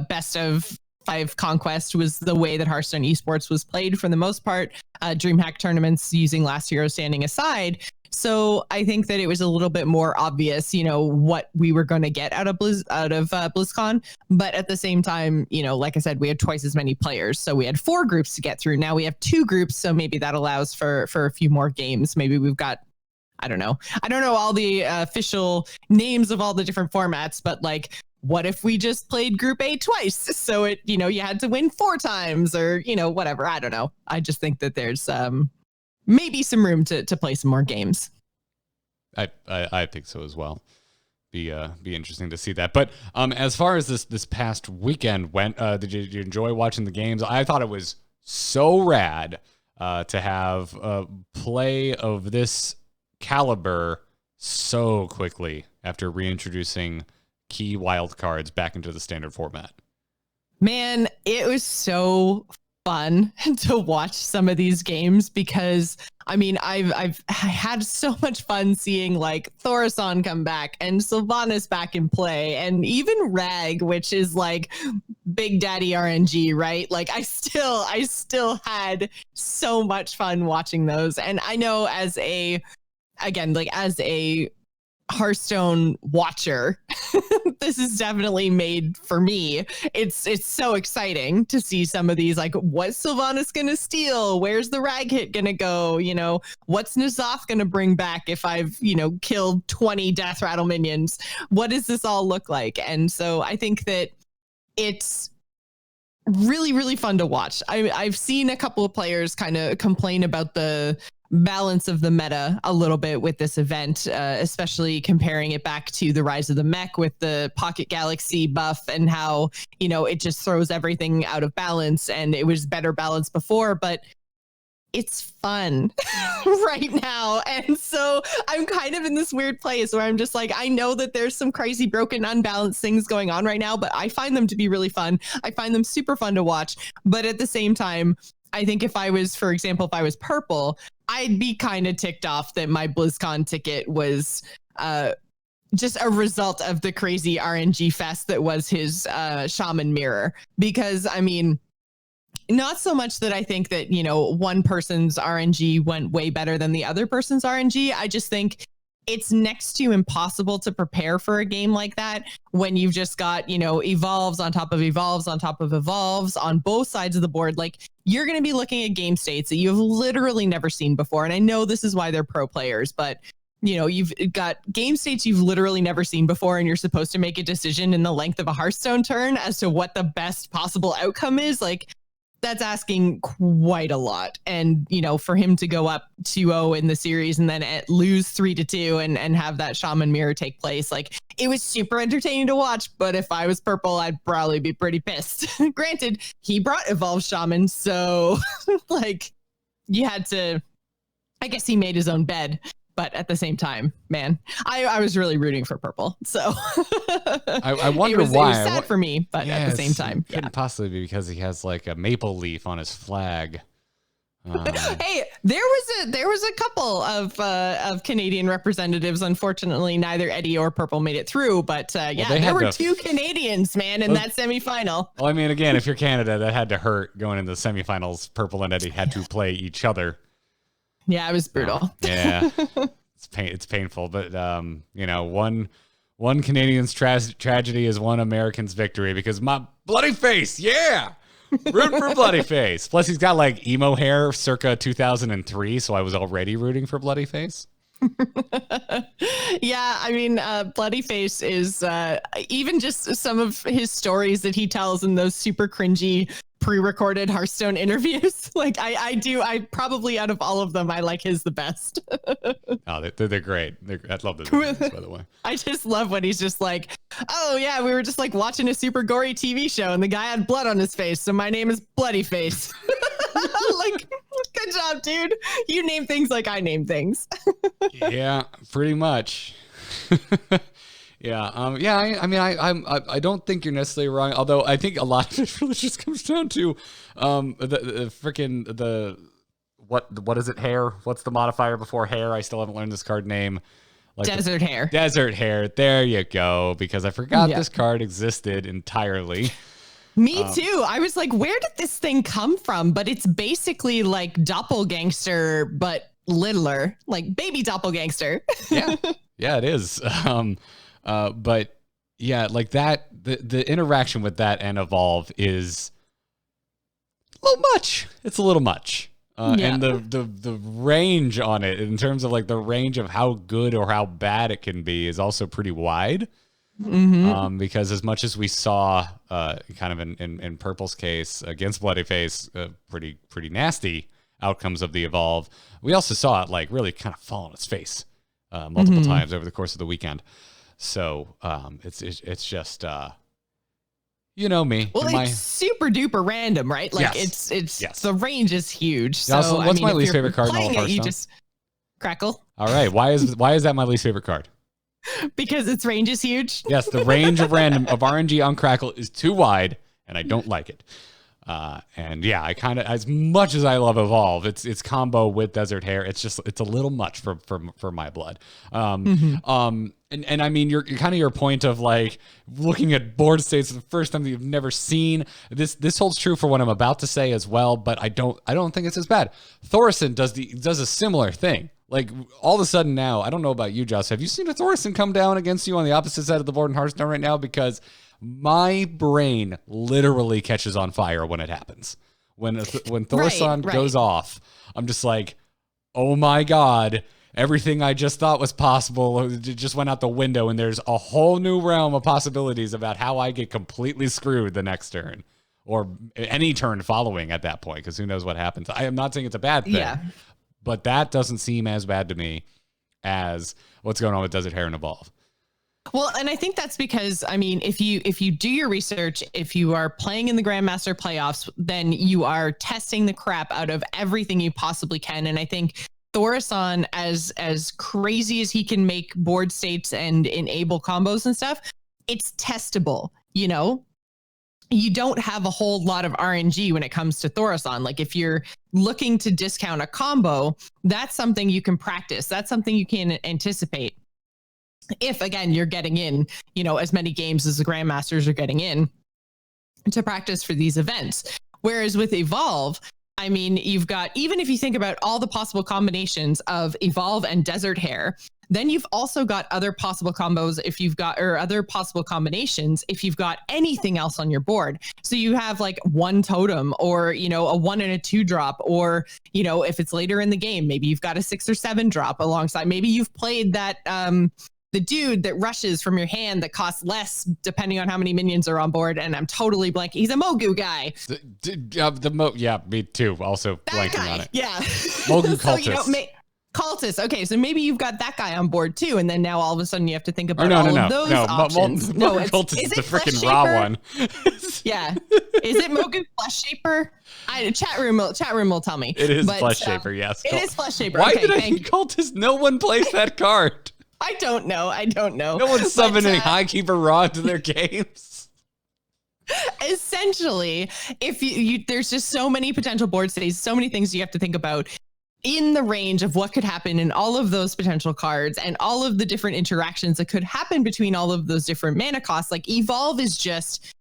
best of 5 conquest was the way that Hearthstone esports was played for the most part. DreamHack tournaments using Last Hero Standing aside. So I think that it was a little bit more obvious, what we were going to get out of BlizzCon. But at the same time, like I said, we had twice as many players. So we had 4 groups to get through. Now we have 2 groups. So maybe that allows for a few more games. Maybe we've got, I don't know all the official names of all the different formats, but like, what if we just played Group A twice? So it, you had to win 4 times, or, whatever. I don't know. I just think that there's maybe some room to play some more games. I think so as well. Be interesting to see that. But as far as this past weekend went, did you enjoy watching the games? I thought it was so rad to have play of this caliber so quickly after reintroducing key wildcards back into the standard format. Man, it was so fun to watch some of these games, because I mean, I've had so much fun seeing like Thaurissan come back and Sylvanas back in play, and even Rag, which is like Big Daddy RNG, right? Like I still had so much fun watching those. And I know as a Hearthstone watcher, this is definitely made for me. It's so exciting to see some of these, like, what's Sylvanas gonna steal? Where's the rag hit gonna go? What's N'Zoth gonna bring back if I've, killed 20 death rattle minions? What does this all look like? And so I think that it's really, really fun to watch. I've seen a couple of players kind of complain about the balance of the meta a little bit with this event, especially comparing it back to the Rise of the Mech with the Pocket Galaxy buff and how, it just throws everything out of balance, and it was better balanced before, but it's fun right now. And so I'm kind of in this weird place where I'm just like, I know that there's some crazy, broken, unbalanced things going on right now, but I find them to be really fun. I find them super fun to watch. But at the same time, I think if I was, for example, if I was purple, I'd be kind of ticked off that my BlizzCon ticket was just a result of the crazy RNG fest that was his Shaman mirror. Because, I mean, not so much that I think that, one person's RNG went way better than the other person's RNG. I just think it's next to impossible to prepare for a game like that when you've just got, evolves on top of evolves on top of evolves on both sides of the board. Like, you're going to be looking at game states that you've literally never seen before. And I know this is why they're pro players, but you've got game states you've literally never seen before, and you're supposed to make a decision in the length of a Hearthstone turn as to what the best possible outcome is. Like, that's asking quite a lot. And, for him to go up 2-0 in the series and then lose 3-2 and have that Shaman mirror take place, like, it was super entertaining to watch. But if I was purple, I'd probably be pretty pissed. Granted, he brought Evolved Shaman, so like, you had to, I guess he made his own bed. But at the same time, man, I was really rooting for purple. So I wonder why. It was sad for me, but at the same time, couldn't possibly be because he has like a maple leaf on his flag. Hey, there was a couple of Canadian representatives. Unfortunately, neither Eddie or Purple made it through. But there were two Canadians, man, in that semifinal. Well, I mean, again, if you're Canada, that had to hurt going into the semifinals. Purple and Eddie had to play each other. Yeah, it was brutal. Yeah, it's painful, but one Canadian's tragedy is one American's victory, because my bloody face, yeah, root for bloody face. Plus, he's got like emo hair, circa 2003, so I was already rooting for bloody face. Yeah, I mean, bloody face is even just some of his stories that he tells in those super cringy pre-recorded Hearthstone interviews. Like, I probably, out of all of them, I like his the best. Oh, they're great. I love those interviews, by the way. I just love when he's just like, oh yeah, we were just like watching a super gory TV show and the guy had blood on his face, so my name is Bloody Face. Like, good job, dude. You name things like I name things. Yeah, pretty much. Yeah. I don't think you're necessarily wrong. Although I think a lot of it really just comes down to what is it? Hair. What's the modifier before hair? I still haven't learned this card name. Like Desert hair. Desert hair. There you go. Because I forgot this card existed entirely. Me too. I was like, where did this thing come from? But it's basically like Doppelgangster, but littler, like baby Doppelgangster. Yeah, it is. But yeah, like that, the interaction with that and Evolve is a little much. It's a little much. And the range on it, in terms of like the range of how good or how bad it can be, is also pretty wide. Mm-hmm. Because as much as we saw kind of in Purple's case against Bloody Face, pretty nasty outcomes of the Evolve, we also saw it like really kind of fall on its face multiple times over the course of the weekend. So it's just you know me. Well, it's super duper random, right? Like it's the range is huge. So also, what's my least favorite card in all of Hearthstone? You just crackle. All right, why is that my least favorite card? Because its range is huge. Yes, the range of RNG on Crackle is too wide, and I don't like it. And yeah, I kind of, as much as I love Evolve, it's combo with Desert Hair. It's a little much for my blood. And I mean, you're kind of your point of like looking at board states for the first time that you've never seen. This holds true for what I'm about to say as well, but I don't think it's as bad. Thorson does a similar thing. Like, all of a sudden now, I don't know about you, Joce. Have you seen a Thorson come down against you on the opposite side of the board in Hearthstone right now? Because my brain literally catches on fire when it happens. When Thorson goes off, I'm just like, oh my God, everything I just thought was possible just went out the window, and there's a whole new realm of possibilities about how I get completely screwed the next turn. or any turn following at that point, because who knows what happens. I am not saying it's a bad thing, but that doesn't seem as bad to me as what's going on with Desert Hare and Evolve. Well, and I think that's because, I mean, if you do your research, if you are playing in the Grandmaster playoffs, then you are testing the crap out of everything you possibly can. And I think Thaurissan, as crazy as he can make board states and enable combos and stuff, it's testable, you know? You don't have a whole lot of RNG when it comes to Thaurissan. Like if you're looking to discount a combo, that's something you can practice. That's something you can anticipate. If, again, you're getting in, you know, as many games as the Grandmasters are getting in to practice for these events. Whereas with Evolve, I mean, you've got, even if you think about all the possible combinations of Evolve and Desert Hare, then you've also got other possible combos if you've got, or other possible combinations if you've got anything else on your board. So you have like one totem, or, you know, a 1 and a 2 drop, or, you know, if it's later in the game, maybe you've got a 6 or 7 drop alongside. Maybe you've played that, the dude that rushes from your hand that costs less depending on how many minions are on board. And I'm totally blanking. He's a Mogu guy. Yeah, me too. Also that blanking guy, on it. Yeah. Mogu So, cultist. you know, cultist. Okay, so maybe you've got that guy on board too, and then now all of a sudden you have to think about all of those options. Mogu cultist is the freaking raw one. Yeah. Is it Mogu Flesh Shaper? Chat room will tell me. It is Flesh Shaper, yes. It is Flesh Shaper. Why okay, did I think cultist? No one plays that card. I don't know. No one's summoning Highkeeper Raw into their games. Essentially, if you there's just so many potential board states, so many things you have to think about in the range of what could happen in all of those potential cards and all of the different interactions that could happen between all of those different mana costs. Like Evolve is just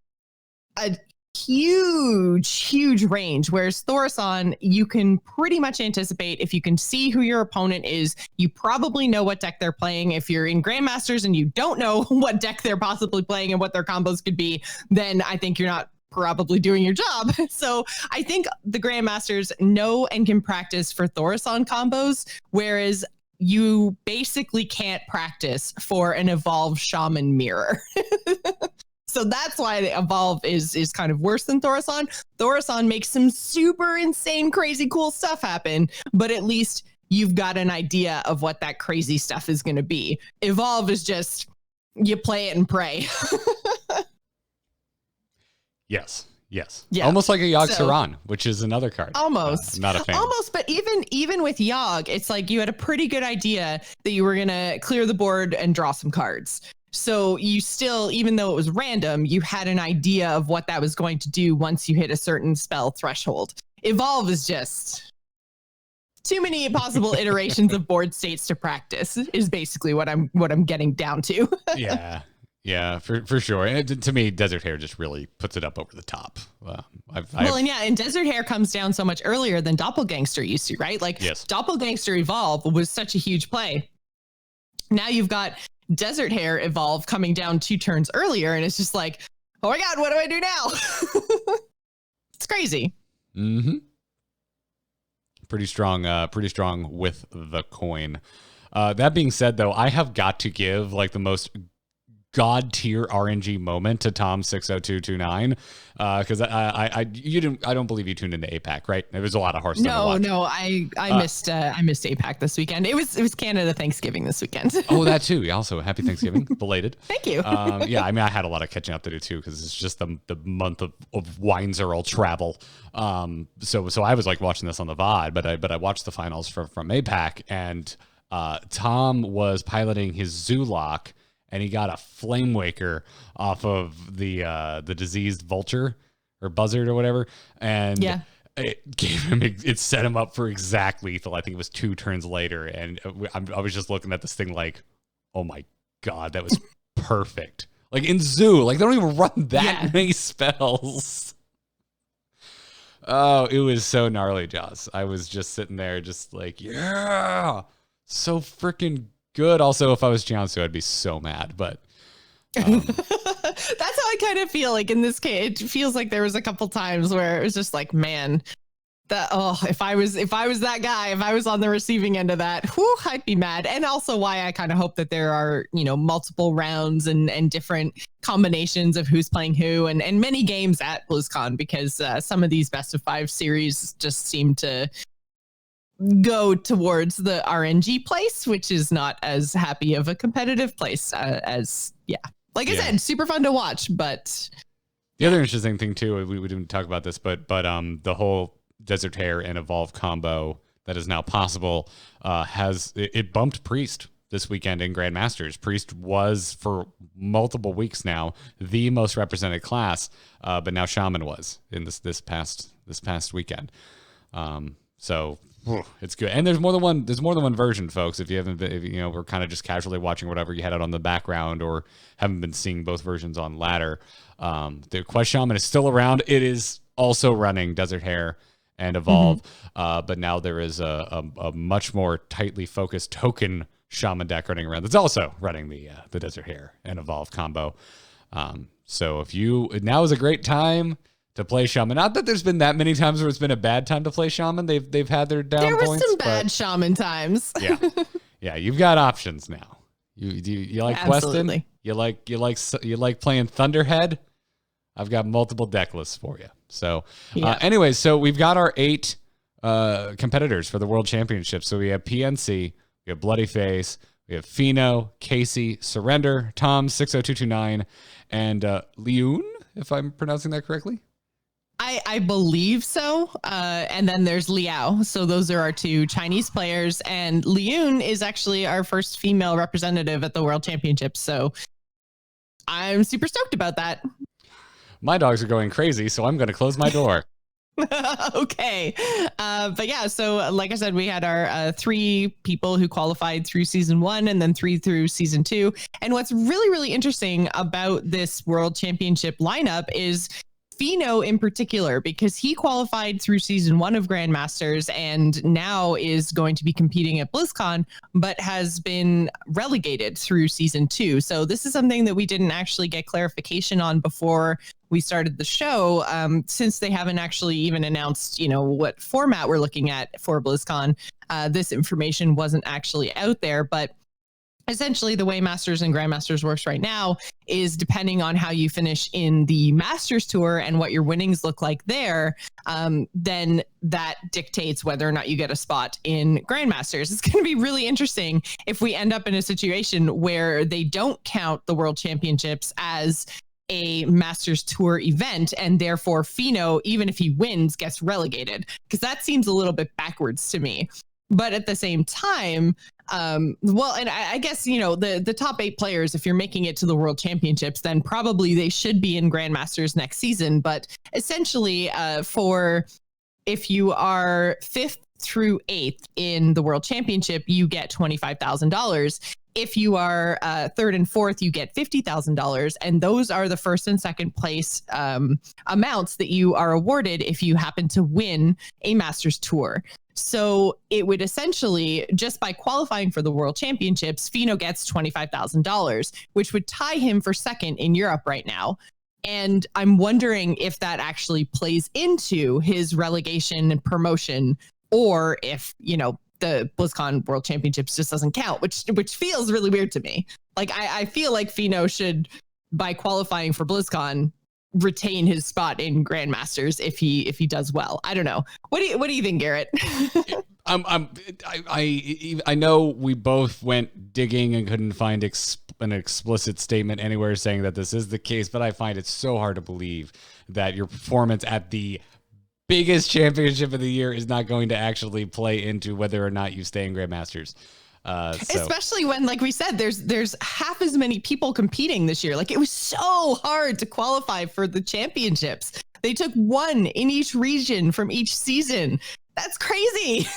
a huge range, whereas Thaurissan, you can pretty much anticipate. If you can see who your opponent is, you probably know what deck they're playing. If you're in Grandmasters and you don't know what deck they're possibly playing and what their combos could be, then I think you're not probably doing your job. So I think the Grandmasters know and can practice for Thaurissan combos, whereas you basically can't practice for an Evolve Shaman mirror. So that's why the Evolve is kind of worse than Thaurissan. Thaurissan makes some super insane, crazy, cool stuff happen, but at least you've got an idea of what that crazy stuff is going to be. Evolve is just, you play it and pray. Yes. Yeah. Almost like a Yogg Saron, which is another card. Almost. I'm not a fan. Almost, but even with Yogg, it's like you had a pretty good idea that you were going to clear the board and draw some cards. So you still, even though it was random, you had an idea of what that was going to do once you hit a certain spell threshold. Evolve is just too many possible iterations of board states to practice is basically what I'm getting down to. Yeah, for sure. And to me, Desert Hare just really puts it up over the top. And Desert Hare comes down so much earlier than Doppelgangster used to, right? Like Doppelgangster Evolve was such a huge play. Now you've got Desert Hare Evolve coming down 2 turns earlier, and it's just like, oh my God, what do I do now? It's crazy. Mm-hmm. Pretty strong with the coin. That being said, though, I have got to give like the most god tier RNG moment to Tom 60229 because I don't believe you tuned into APAC, right? There was a lot of Hearthstone. No, I missed APAC this weekend. It was Canada Thanksgiving this weekend. Oh, that too. Yeah, also happy Thanksgiving, belated. Thank you. Yeah, I mean, I had a lot of catching up to do too because it's just the month of wines are all travel. So I was like watching this on the VOD, but I watched the finals from APAC, and Tom was piloting his Zoolock. And he got a Flame Waker off of the diseased vulture or buzzard or whatever. And it gave him, it set him up for exact lethal. I think it was 2 turns later. And I was just looking at this thing like, oh my God, that was perfect. Like in Zoo, like they don't even run that many spells. Oh, it was so gnarly, Joce. I was just sitting there just like, yeah, so freaking good. Also, if I was Jiangsu, I'd be so mad, but that's how I kind of feel like in this case. It feels like there was a couple times where it was just like, man, If I was that guy, if I was on the receiving end of that, whew, I'd be mad. And also why I kind of hope that there are, multiple rounds and different combinations of who's playing who and many games at BlizzCon, because some of these best of 5 series just seem to go towards the RNG place, which is not as happy of a competitive place as, I said, super fun to watch. But the other interesting thing too, we didn't talk about this, but the whole Desert Hair and Evolve combo that is now possible it bumped Priest this weekend in Grandmasters. Priest was for multiple weeks now the most represented class, but now Shaman was in this past weekend. So it's good, and there's more than one version, folks. If you haven't been, we're kind of just casually watching whatever you had it on the background or haven't been seeing both versions on ladder. The Quest Shaman is still around. It is also running Desert Hair and Evolve, but now there is a much more tightly focused token Shaman deck running around that's also running the Desert Hair and Evolve combo. So now is a great time to play Shaman. Not that there's been that many times where it's been a bad time to play Shaman. They've had their down points. There were some bad Shaman times. yeah, you've got options now. You like questing? You like playing Thunderhead? I've got multiple deck lists for you. So, anyways, so we've got our 8 competitors for the World Championship. So we have PNC, we have Bloody Face, we have Fino, Casey, Surrender, Tom 60229, and Leun, if I'm pronouncing that correctly. I believe so. And then there's Liao. So those are our 2 Chinese players. And Leun is actually our first female representative at the World Championships. So I'm super stoked about that. My dogs are going crazy, so I'm going to close my door. Okay. But yeah, so like I said, we had our 3 people who qualified through season 1 and then 3 through season 2. And what's really, really interesting about this World Championship lineup is Fino in particular, because he qualified through season 1 of Grandmasters and now is going to be competing at BlizzCon, but has been relegated through season 2. So this is something that we didn't actually get clarification on before we started the show, since they haven't actually even announced, what format we're looking at for BlizzCon. This information wasn't actually out there, but essentially the way Masters and Grandmasters works right now is depending on how you finish in the Masters Tour and what your winnings look like there, then that dictates whether or not you get a spot in Grandmasters. It's going to be really interesting if we end up in a situation where they don't count the World Championships as a Masters Tour event, and therefore Fino, even if he wins, gets relegated, because that seems a little bit backwards to me. But at the same time, and I guess, the top 8 players, if you're making it to the World Championships, then probably they should be in Grandmasters next season. But essentially, if you are 5th through 8th in the World Championship, you get $25,000. If you are 3rd and 4th, you get $50,000. And those are the 1st and 2nd place amounts that you are awarded if you happen to win a Masters Tour. So it would essentially, just by qualifying for the World Championships, Fino gets $25,000, which would tie him for 2nd in Europe right now. And I'm wondering if that actually plays into his relegation and promotion, or if, the BlizzCon World Championships just doesn't count, which feels really weird to me. Like, I feel like Fino should, by qualifying for BlizzCon, retain his spot in Grandmasters if he does well. I don't know. What do you think, Garrett? I know we both went digging and couldn't find an explicit statement anywhere saying that this is the case, but I find it so hard to believe that your performance at the biggest championship of the year is not going to actually play into whether or not you stay in Grandmasters. Especially when, like we said, there's half as many people competing this year. Like, it was so hard to qualify for the championships. They took 1 in each region from each season. That's crazy.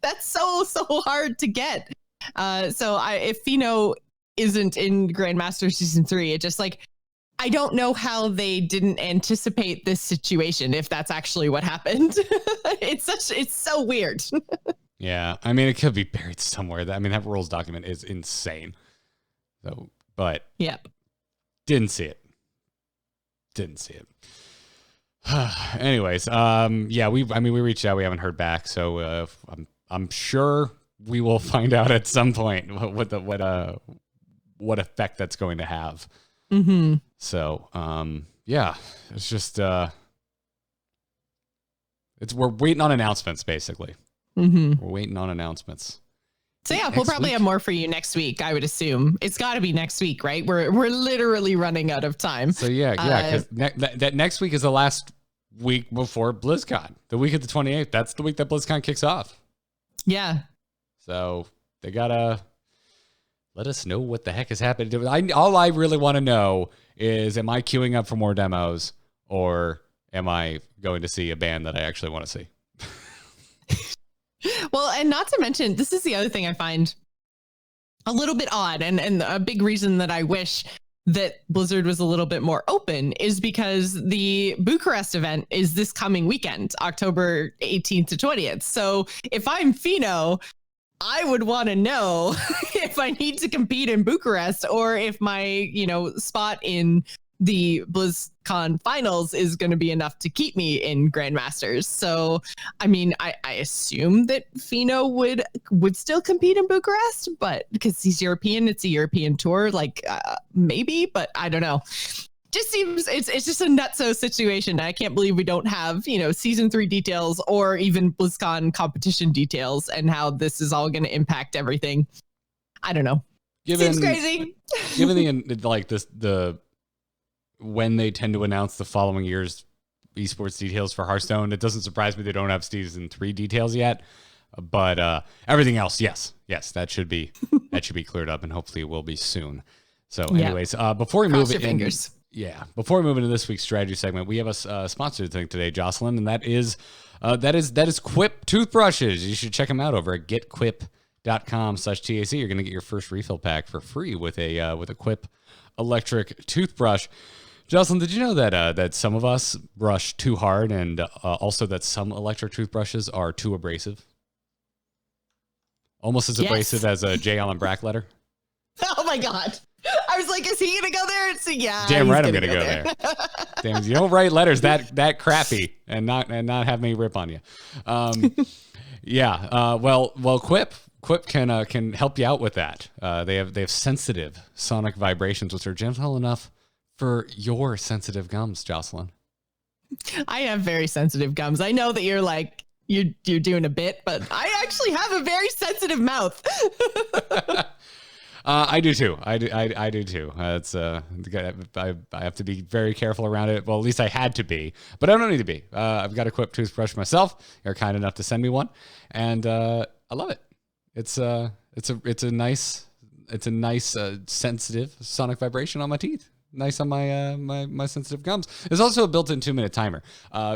That's so hard to get. If Fino isn't in Grandmaster season 3, it just, like, I don't know how they didn't anticipate this situation, if that's actually what happened. It's so weird. Yeah, I mean, it could be buried somewhere. That rules document is insane. So, but yeah, didn't see it. Anyways, yeah, we reached out. We haven't heard back, so I'm sure we will find out at some point what effect that's going to have. Mm-hmm. So, yeah, it's just we're waiting on announcements, basically. Mm-hmm. We're waiting on announcements. So yeah, we'll probably have more for you next week. I would assume it's got to be next week, right? We're literally running out of time. So yeah, because that next week is the last week before BlizzCon, the week of the 28th. That's the week that BlizzCon kicks off. Yeah. So they gotta let us know what the heck is happening. All I really want to know is, am I queuing up for more demos, or am I going to see a band that I actually want to see? Well, and not to mention, this is the other thing I find a little bit odd, and a big reason that I wish that Blizzard was a little bit more open is because the Bucharest event is this coming weekend, October 18th to 20th. So if I'm Fino, I would want to know if I need to compete in Bucharest, or if my, spot in the BlizzCon finals is going to be enough to keep me in Grandmasters. So, I mean, I assume that Fino would still compete in Bucharest, but because he's European, it's a European tour, maybe, but I don't know. Just seems it's just a nutso situation. I can't believe we don't have, season 3 details or even BlizzCon competition details, and how this is all going to impact everything. I don't know. Seems crazy. Given the when they tend to announce the following year's esports details for Hearthstone, it doesn't surprise me they don't have season 3 details yet. But everything else, yes, that should be cleared up, and hopefully it will be soon. So, anyways, before we move into this week's strategy segment, we have a sponsored thing today, Jocelyn, and that is Quip toothbrushes. You should check them out over at getquip.com/TAC. You're going to get your first refill pack for free with a Quip electric toothbrush. Jocelyn, did you know that some of us brush too hard, and also that some electric toothbrushes are too abrasive? Almost as abrasive as a J. Allen Brack letter. Oh my God. I was like, is he going to go there? So, yeah. Damn right I'm going to go there. Damn, you don't write letters that crappy and not have me rip on you. Well, Quip can help you out with that. They have sensitive sonic vibrations, which are gentle enough for your sensitive gums, Jocelyn. I have very sensitive gums. I know that you're like, you're doing a bit, but I actually have a very sensitive mouth. I do too. I do too. It's I have to be very careful around it. Well, at least I had to be, but I don't need to be. I've got a Quip toothbrush myself. You're kind enough to send me one, and I love it. It's a nice sensitive sonic vibration on my teeth. Nice on my sensitive gums. There's also a built-in 2-minute timer,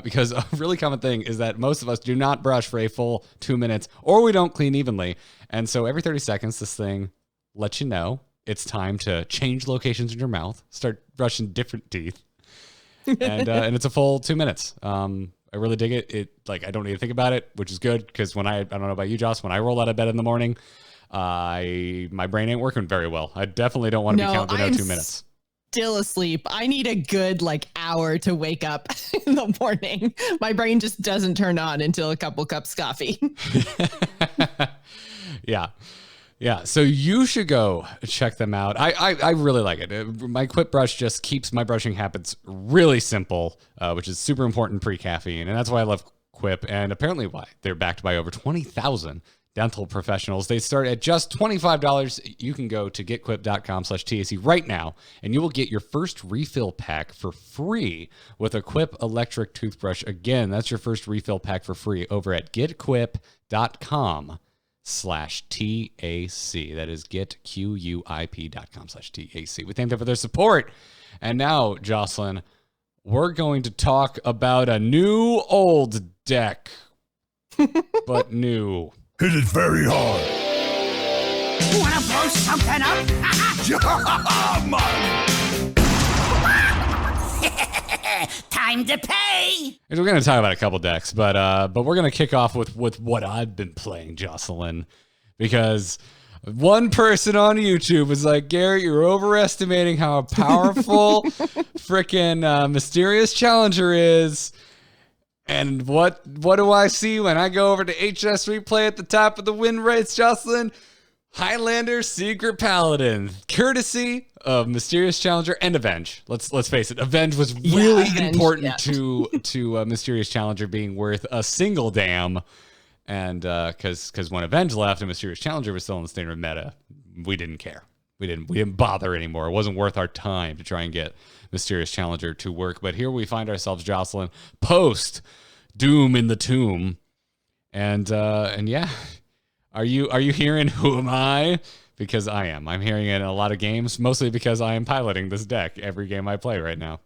because a really common thing is that most of us do not brush for a full 2 minutes, or we don't clean evenly. And so every 30 seconds, this thing lets you know it's time to change locations in your mouth, start brushing different teeth, and it's a full 2 minutes. I really dig it. I don't need to think about it, which is good, because I don't know about you, Joss, when I roll out of bed in the morning, my brain ain't working very well. I definitely don't want to be counting out 2 minutes. Still asleep. I need a good hour to wake up in the morning. My brain just doesn't turn on until a couple cups of coffee. Yeah. So you should go check them out. I really like it. My Quip brush just keeps my brushing habits really simple, which is super important pre-caffeine. And that's why I love Quip, and apparently why they're backed by over 20,000 dental professionals. They start at just $25. You can go to getquip.com/TAC right now, and you will get your first refill pack for free with a Quip electric toothbrush. Again, that's your first refill pack for free over at getquip.com/TAC. That is getquip.com/TAC. We thank them for their support. And now, Jocelyn, we're going to talk about a new old deck, but new. Hit it very hard. Wanna blow something up? Time to pay. We're going to talk about a couple decks, but we're going to kick off with what I've been playing, Jocelyn, because One person on YouTube was like, Garrett, you're overestimating how powerful freaking Mysterious Challenger is. And what do I see when I go over to HS Replay at the top of the win rates, Jocelyn? Highlander Secret Paladin, courtesy of Mysterious Challenger and Avenge. Let's face it, Avenge was really important to Mysterious Challenger being worth a single damn. And because when Avenge left and Mysterious Challenger was still in the standard meta, we didn't care. We didn't bother anymore. It wasn't worth our time to try and get Mysterious Challenger to work. But here we find ourselves, Jocelyn, post Doom in the Tomb, and yeah, are you hearing Who Am I? Because I am. I'm hearing it in a lot of games, mostly because I am piloting this deck every game I play right now.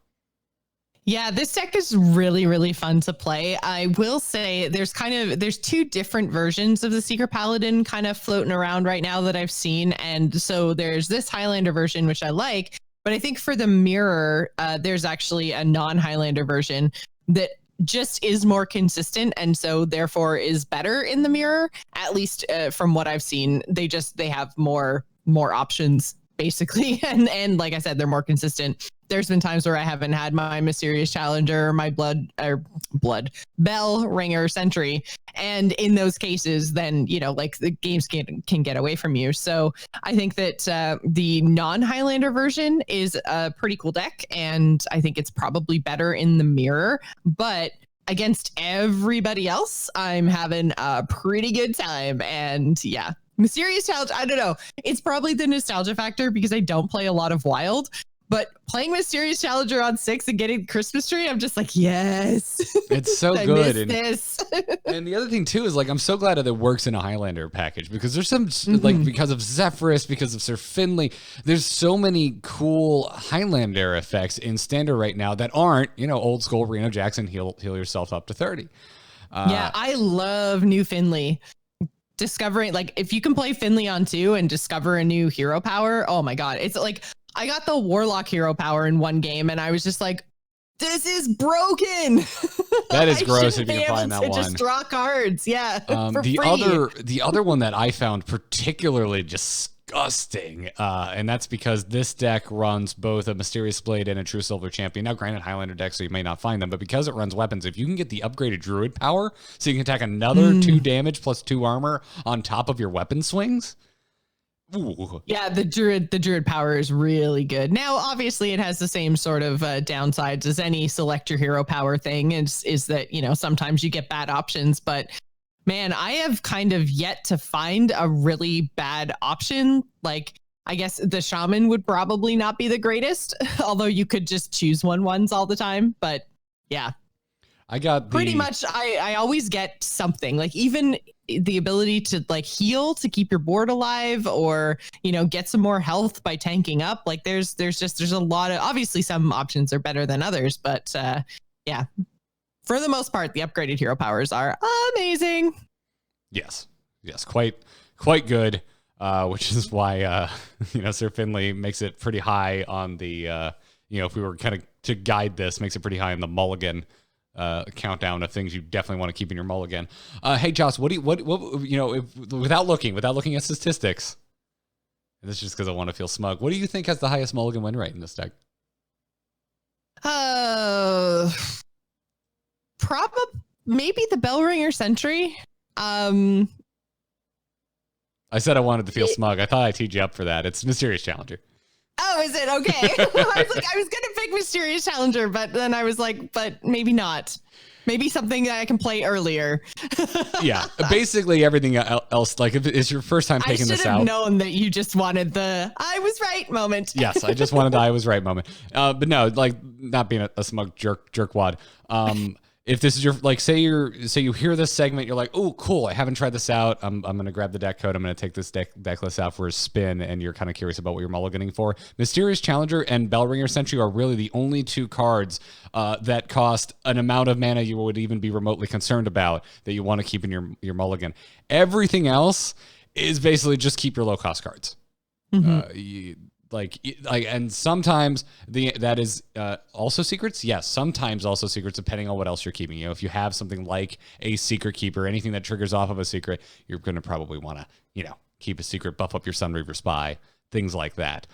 Yeah, this deck is really, really fun to play. I will say there's two different versions of the Secret Paladin kind of floating around right now that I've seen. And so there's this Highlander version, which I like, but I think for the mirror, there's actually a non-Highlander version that just is more consistent and so therefore is better in the mirror, at least from what I've seen. They have more options basically, and like I said, they're more consistent. There's been times where I haven't had my Mysterious Challenger, my Bell Ringer Sentry, and in those cases, then like the games can get away from you. So I think that the non-Highlander version is a pretty cool deck, and I think it's probably better in the mirror. But against everybody else, I'm having a pretty good time, and yeah. Mysterious Challenger, I don't know. It's probably the nostalgia factor because I don't play a lot of Wild. But playing Mysterious Challenger on 6 and getting Christmas tree, I'm just like, yes. It's so I good. Miss this. And the other thing too is like, I'm so glad that it works in a Highlander package because there's some like, because of Zephyrus, because of Sir Finley, there's so many cool Highlander effects in standard right now that aren't, old school Reno Jackson heal yourself up to 30. Yeah, I love new Finley. Discovering, like, if you can play Finley on 2 and discover a new hero power, oh my god, it's like I got the Warlock hero power in one game and I was just like, this is broken. That is gross if you can find that one. Just draw cards, yeah. For free. The other one that I found particularly disgusting, and that's because this deck runs both a Mysterious Blade and a True Silver Champion. Now, granted, Highlander deck, so you may not find them, but because it runs weapons, if you can get the upgraded Druid power, so you can attack another 2 damage plus 2 armor on top of your weapon swings. Ooh. Yeah, the druid power is really good. Now, obviously, it has the same sort of downsides as any select your hero power thing. Is that sometimes you get bad options, but man, I have kind of yet to find a really bad option. Like, I guess the Shaman would probably not be the greatest, although you could just choose 1/1s all the time. But yeah, I got pretty much. I always get something, like even the ability to like heal to keep your board alive, or get some more health by tanking up. Like there's a lot of, obviously some options are better than others, but yeah, for the most part, the upgraded hero powers are amazing. Yes, quite good. Which is why Sir Finley makes it pretty high on the if we were kind of to guide this, makes it pretty high on the mulligan countdown of things you definitely want to keep in your mulligan. Hey Joce, without looking at statistics, and this is just because I want to feel smug, what do you think has the highest mulligan win rate in this deck? Probably maybe the Bellringer Sentry. I said I wanted to feel smug. I thought I teed you up for that. It's Mysterious Challenger. Oh, is it? Okay. I was going to pick Mysterious Challenger, but then I was like, but maybe not. Maybe something that I can play earlier. Yeah. Basically everything else, like if it's your first time taking this out. I should have known that you just wanted the I was right moment. Yes, I just wanted the I was right moment. But no, like not being a smug jerkwad. If this is your, like, say you hear this segment, you're like, oh, cool, I haven't tried this out. I'm going to grab the deck code. I'm going to take this deck list out for a spin, and you're kind of curious about what you're mulliganing for. Mysterious Challenger and Bellringer Sentry are really the only 2 cards that cost an amount of mana you would even be remotely concerned about that you want to keep in your mulligan. Everything else is basically just keep your low-cost cards. And sometimes that is also secrets. Yes, sometimes also secrets, depending on what else you're keeping. If you have something like a secret keeper, anything that triggers off of a secret, you're going to probably want to, keep a secret, buff up your Sunreaver Spy, things like that.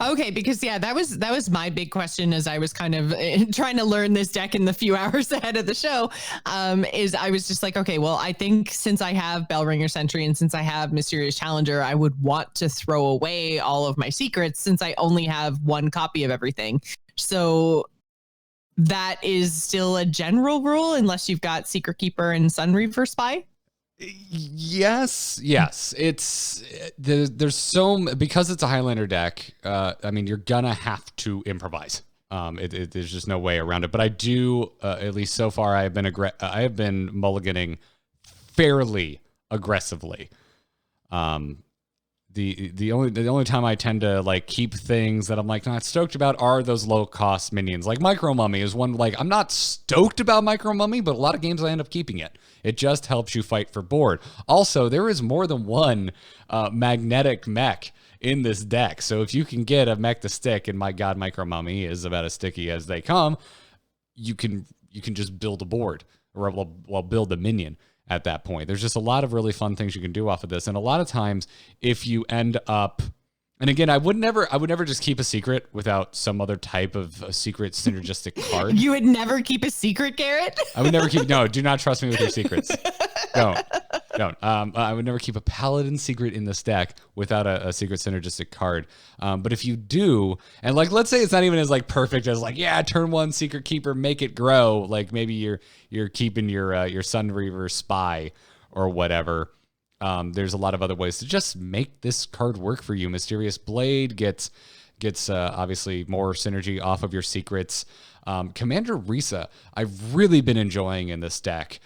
Okay, because that was my big question as I was kind of trying to learn this deck in the few hours ahead of the show. Is I was just like, okay, well, I think since I have Bellringer Sentry and since I have Mysterious Challenger, I would want to throw away all of my secrets since I only have one copy of everything. So that is still a general rule unless you've got Secret Keeper and Sunreaver Spy. Yes. It's there's because it's a Highlander deck. I mean, you're gonna have to improvise. There's just no way around it. But I do, at least so far, I have been mulliganing fairly aggressively. The only time I tend to like keep things that I'm like not stoked about are those low cost minions. Like Micro Mummy is one, like I'm not stoked about Micro Mummy, but a lot of games I end up keeping it. It just helps you fight for board. Also, there is more than one magnetic mech in this deck. So if you can get a mech to stick, and my God, Micro Mummy is about as sticky as they come, you can just build a board or build a minion. At that point, there's just a lot of really fun things you can do off of this. And a lot of times if you end up, and again, I would never just keep a secret without some other type of a secret synergistic card. You would never keep a secret, Garrett? I would never keep, no, do not trust me with your secrets. Don't. I would never keep a paladin secret in this deck without a secret synergistic card. But if you do, and like, let's say it's not even as like perfect as like, yeah, turn one Secret Keeper, make it grow. Like maybe you're keeping your Sunreaver Spy or whatever. There's a lot of other ways to just make this card work for you. Mysterious Blade gets obviously more synergy off of your secrets. Commander Risa, I've really been enjoying in this deck.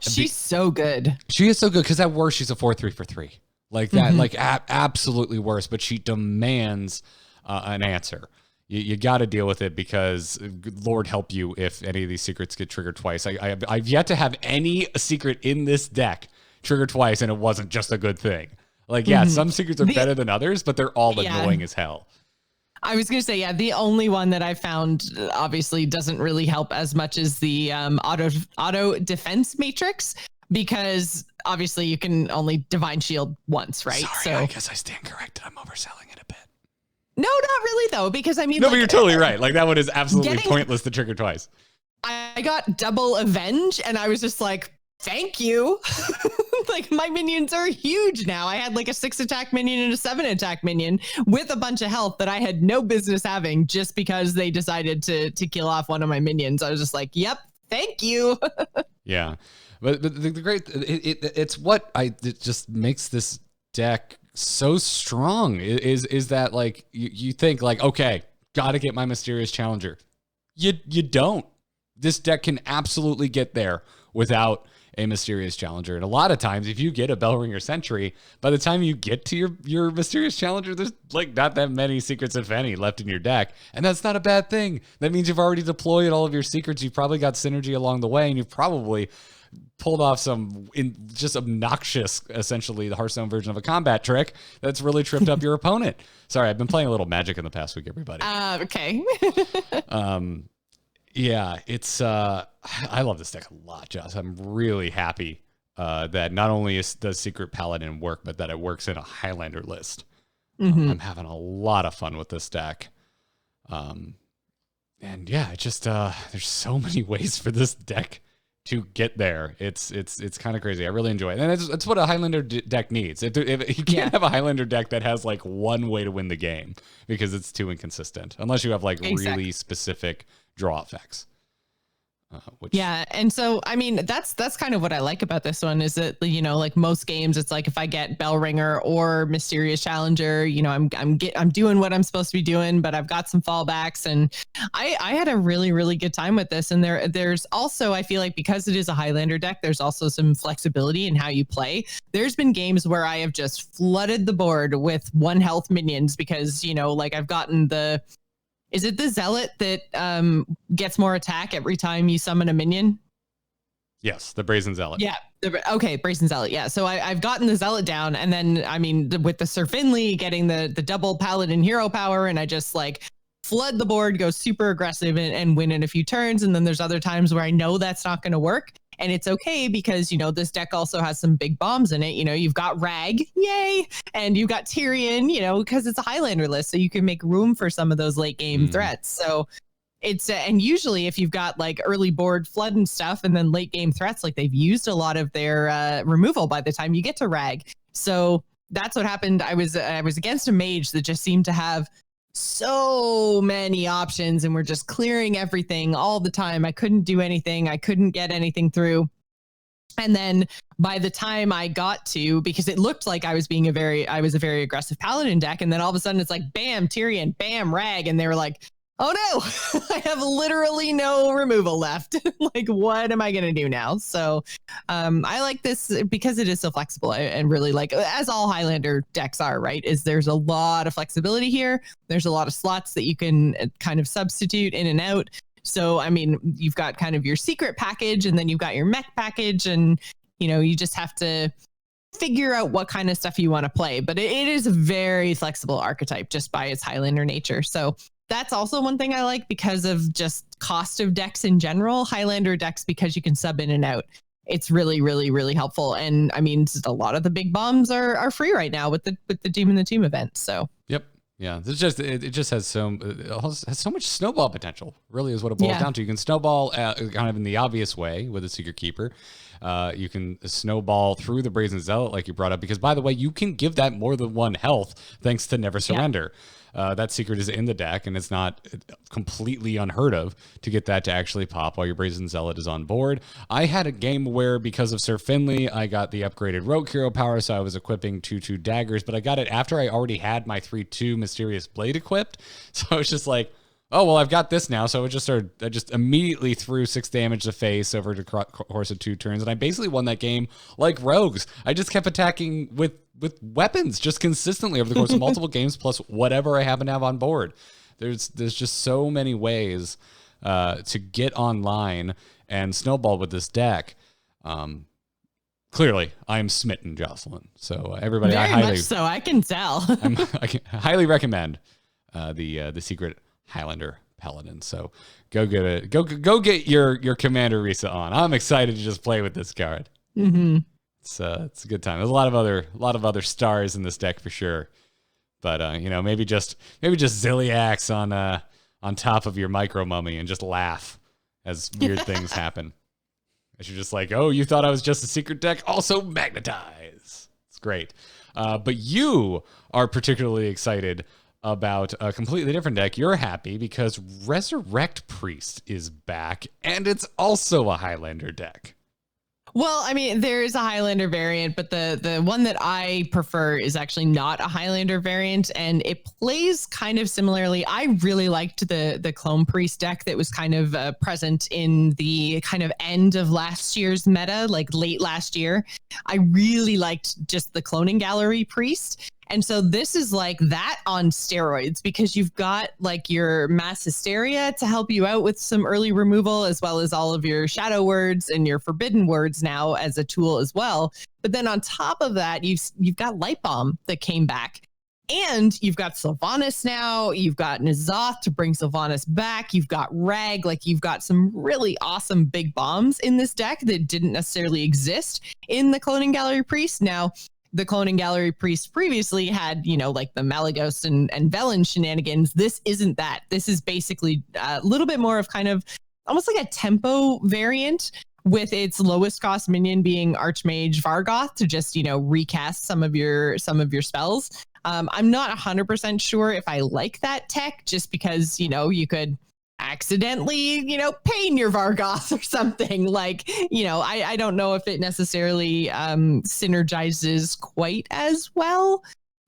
She's so good. She is so good because at worst she's a 4/3 for 3. Like that, like absolutely worse. But she demands an answer. You got to deal with it because Lord help you if any of these secrets get triggered twice. I've yet to have any secret in this deck trigger twice, and it wasn't just a good thing. Like, yeah, some secrets are better than others, but they're all annoying as hell. I was going to say, the only one that I found obviously doesn't really help as much as the auto defense matrix, because obviously you can only Divine Shield once, right? Sorry, I guess I stand corrected. I'm overselling it a bit. No, not really though, because I mean, no, but you're totally right. Like that one is absolutely pointless to trigger twice. I got double avenge, and I was just like, thank you. Like my minions are huge now. I had like a 6 attack minion and a 7 attack minion with a bunch of health that I had no business having just because they decided to kill off one of my minions. I was just like, yep, thank you. Yeah. But the great, it's what it just makes this deck so strong is that like you think like, okay, got to get my Mysterious Challenger. You don't. This deck can absolutely get there without a Mysterious Challenger. And a lot of times, if you get a Bellringer Sentry, by the time you get to your Mysterious Challenger, there's like not that many secrets, if any, left in your deck. And that's not a bad thing. That means you've already deployed all of your secrets. You've probably got synergy along the way, and you've probably pulled off some just obnoxious, essentially the Hearthstone version of a combat trick that's really tripped up your opponent. Sorry, I've been playing a little Magic in the past week, everybody. Okay. Yeah, it's I love this deck a lot, Joce. I'm really happy that not only does Secret Paladin work, but that it works in a Highlander list. I'm having a lot of fun with this deck. And yeah, it just there's so many ways for this deck to get there. It's kind of crazy. I really enjoy it. And it's what a Highlander deck needs. If you can't have a Highlander deck that has like one way to win the game because it's too inconsistent, unless you have like really specific draw effects. And so I mean that's kind of what I like about this one is that, you know, like most games it's like if I get Bellringer or Mysterious Challenger, you know, I'm doing what I'm supposed to be doing, but I've got some fallbacks, and I had a really good time with this. And there's also, I feel like because it is a Highlander deck, there's also some flexibility in how you play. There's been games where I have just flooded the board with 1 health minions because, you know, like I've gotten is it the Zealot that gets more attack every time you summon a minion? Yes, the Brazen Zealot. Yeah. Okay, Brazen Zealot. Yeah. So I've gotten the Zealot down, and then I mean with the Sir Finley getting the double Paladin hero power, and I just like flood the board, go super aggressive, and win in a few turns. And then there's other times where I know that's not going to work, And it's okay because, you know, this deck also has some big bombs in it. You know, you've got Rag, yay, and you've got Tyrion, you know, because it's a Highlander list. So you can make room for some of those late game threats. So it's and usually if you've got like early board flood and stuff and then late game threats, like they've used a lot of their removal by the time you get to Rag. So that's what happened. I was against a mage that just seemed to have so many options and we're just clearing everything all the time. I couldn't do anything. I couldn't get anything through. And then by the time I got to, because it looked like I was a very aggressive paladin deck. And then all of a sudden it's like, bam, Tyrion, bam, Rag. And they were like, oh no, I have literally no removal left. Like, what am I going to do now? So I like this because it is so flexible and really like, as all Highlander decks are, right, is there's a lot of flexibility here. There's a lot of slots that you can kind of substitute in and out. So, I mean, you've got kind of your secret package and then you've got your mech package and, you know, you just have to figure out what kind of stuff you want to play. But it is a very flexible archetype just by its Highlander nature. So that's also one thing I like because of just cost of decks in general. Highlander decks, because you can sub in and out, it's really, really, really helpful. And I mean, a lot of the big bombs are free right now with the Doom in the Tomb event. So yep. Yeah, it just has so much snowball potential. Really, is what it boils down to. You can snowball kind of in the obvious way with a Secret Keeper. You can snowball through the Brazen Zealot, like you brought up, because by the way, you can give that more than one health thanks to Never Surrender. That secret is in the deck, and it's not completely unheard of to get that to actually pop while your Brazen Zealot is on board. I had a game where, because of Sir Finley, I got the upgraded Rogue Hero power, so I was equipping 2/2 daggers, but I got it after I already had my 3/2 Mysterious Blade equipped. So I was just like, oh, well, I've got this now. So I just immediately threw 6 damage to face over the course of 2 turns, and I basically won that game like rogues. I just kept attacking with weapons just consistently over the course of multiple games, plus whatever I happen to have on board. There's just so many ways to get online and snowball with this deck. Clearly, I'm smitten, Jocelyn. So everybody, very much so. I can tell. I highly recommend the Secret Highlander Paladin. So go get it. Go get your Commander Risa on. I'm excited to just play with this card. Mm-hmm. It's a good time. There's a lot of other stars in this deck for sure, but you know, maybe just Zilliax on top of your Micro Mummy and just laugh as weird things happen. As you're just like, oh, you thought I was just a secret deck? Also magnetize. It's great. But you are particularly excited about a completely different deck. You're happy because Resurrect Priest is back, and it's also a Highlander deck. Well, I mean, there's a Highlander variant, but the one that I prefer is actually not a Highlander variant, and it plays kind of similarly. I really liked the Clone Priest deck that was kind of present in the kind of end of last year's meta, like late last year. I really liked just the Cloning Gallery Priest. And so this is like that on steroids, because you've got like your Mass Hysteria to help you out with some early removal, as well as all of your Shadow Words and your Forbidden Words now as a tool as well. But then on top of that, you've got Light Bomb that came back. And you've got Sylvanas now. You've got N'Zoth to bring Sylvanas back. You've got Rag. Like, you've got some really awesome big bombs in this deck that didn't necessarily exist in the Cloning Gallery Priest. Now, the Cloning Gallery Priest previously had, you know, like the Malagos and Velen shenanigans. This isn't that. This is basically a little bit more of kind of almost like a tempo variant, with its lowest cost minion being Archmage Vargoth to just, you know, recast some of your spells. I'm not 100% sure if I like that tech, just because, you know, you could accidentally, you know, pain your Vargoth or something. Like, you know, I don't know if it necessarily synergizes quite as well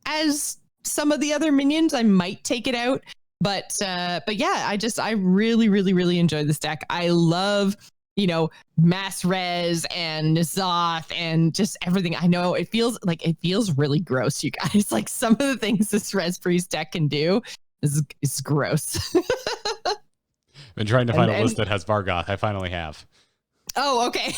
as some of the other minions. I might take it out, but yeah, I really, really, really enjoy this deck. I love, you know, Mass Res and N'Zoth and just everything. I know it feels really gross, you guys. Like, some of the things this Res Priest deck can do is gross. Been trying to find a list that has Vargoth. I finally have. Oh, okay.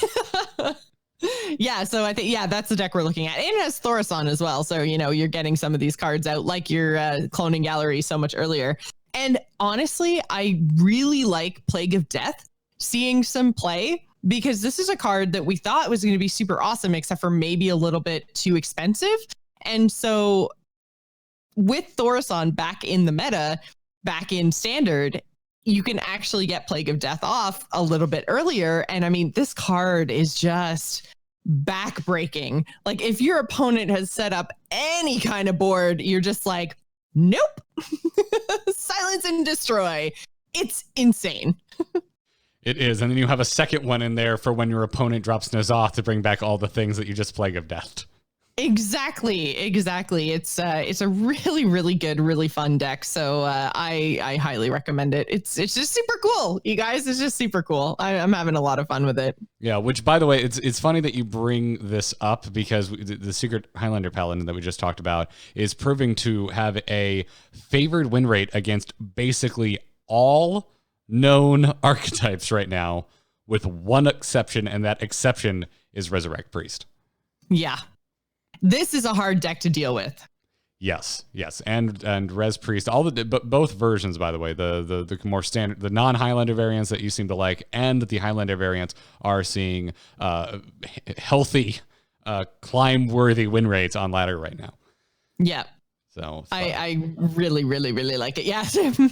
Yeah, so I think, yeah, that's the deck we're looking at. And it has Thaurissan as well. So, you know, you're getting some of these cards out like your Cloning Gallery so much earlier. And honestly, I really like Plague of Death seeing some play, because this is a card that we thought was going to be super awesome, except for maybe a little bit too expensive. And so with Thaurissan back in the meta, back in standard, you can actually get Plague of Death off a little bit earlier. And I mean, this card is just backbreaking. Like, if your opponent has set up any kind of board, you're just like, nope. Silence and destroy. It's insane. It is. And then you have a second one in there for when your opponent drops N'Zoth to bring back all the things that you just Plague of Death. Exactly. It's a really, really good, really fun deck. So I highly recommend it. It's just super cool, you guys. It's just super cool. I'm having a lot of fun with it. Yeah, which, by the way, it's funny that you bring this up, because the Secret Highlander Paladin that we just talked about is proving to have a favored win rate against basically all known archetypes right now, with one exception, and that exception is Resurrect Priest. Yeah. This is a hard deck to deal with. Yes, and Res Priest, both versions, by the way, the more standard, the non-Highlander variants that you seem to like, and the Highlander variants are seeing healthy, climb-worthy win rates on ladder right now. Yeah. So I really, really, really like it. Yeah,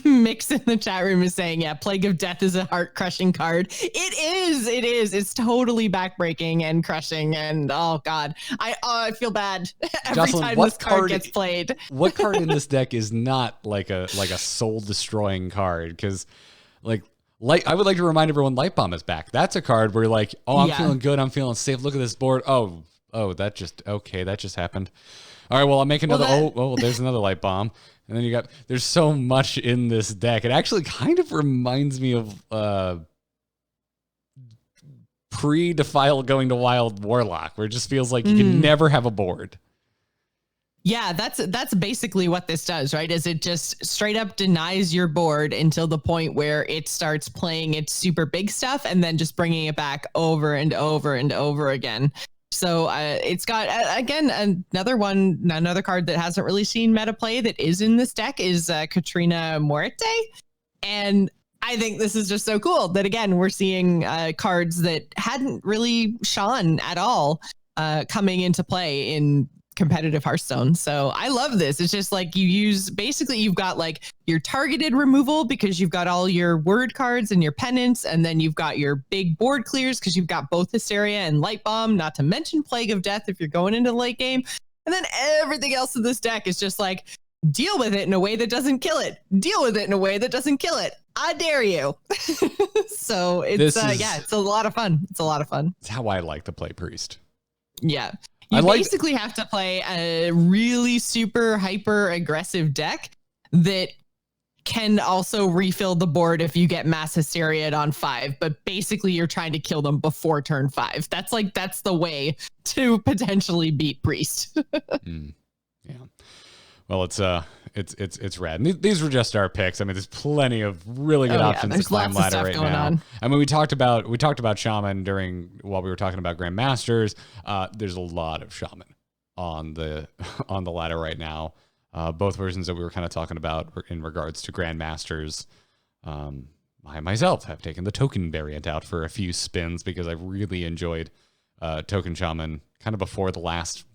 Mix in the chat room is saying, yeah, Plague of Death is a heart-crushing card. It is. It's totally backbreaking and crushing, and oh god, I feel bad every Jocelyn, time this card gets played. What card in this deck is not like a soul-destroying card? Because I would like to remind everyone, Light Bomb is back. That's a card where you're like, oh, I'm feeling good, I'm feeling safe. Look at this board. Oh, that just happened. All right, well, I'll make another. There's another Light Bomb. And then there's so much in this deck. It actually kind of reminds me of pre-Defile going to Wild Warlock, where it just feels like you can never have a board. Yeah, that's basically what this does, right? Is it just straight up denies your board until the point where it starts playing its super big stuff, and then just bringing it back over and over and over again. So it's got, again, another card that hasn't really seen meta play that is in this deck is Katrina Muerte. And I think this is just so cool that, again, we're seeing cards that hadn't really shone at all coming into play in competitive Hearthstone. So I love this. It's just like you've got like your targeted removal because you've got all your word cards and your penance, and then you've got your big board clears because you've got both Hysteria and Light Bomb, not to mention Plague of Death if you're going into the late game. And then everything else in this deck is just like, deal with it in a way that doesn't kill it. Deal with it in a way that doesn't kill it. I dare you. So it's it's a lot of fun. It's how I like to play Priest. Yeah. You basically have to play a really super hyper aggressive deck that can also refill the board if you get Mass Hysteria on 5, but basically you're trying to kill them before turn 5. That's the way to potentially beat Priest. Yeah. Well, it's rad. And these were just our picks. I mean, there's plenty of really good options to climb ladder right now. I mean, we talked about Shaman while we were talking about Grandmasters. There's a lot of Shaman on the ladder right now. Both versions that we were kind of talking about in regards to Grandmasters. I myself have taken the token variant out for a few spins because I really enjoyed Token Shaman kind of before the last.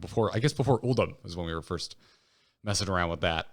Before Uldum was when we were first messing around with that.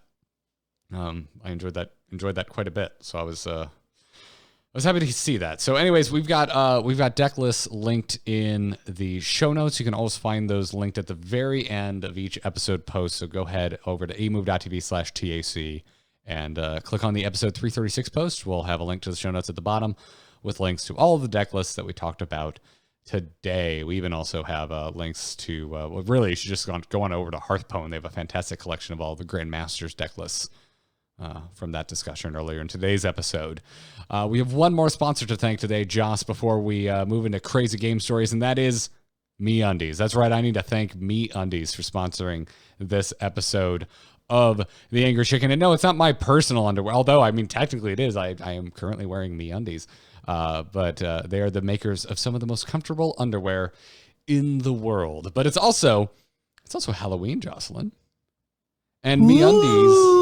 I enjoyed that quite a bit. So I was happy to see that. So anyways, we've got deck lists linked in the show notes. You can always find those linked at the very end of each episode post. So go ahead over to amove.tv/TAC and click on the episode 336 post. We'll have a link to the show notes at the bottom with links to all of the deck lists that we talked about today. We even also have links to, really, you should just go on over to Hearthstone. They have a fantastic collection of all the Grandmasters deck lists from that discussion earlier in today's episode. We have one more sponsor to thank today, Joce, before we move into crazy game stories, and that is MeUndies. That's right, I need to thank MeUndies for sponsoring this episode of The Angry Chicken. And no, it's not my personal underwear, although, I mean, technically it is. I am currently wearing MeUndies. But they are the makers of some of the most comfortable underwear in the world. But it's also Halloween, Jocelyn. And MeUndies.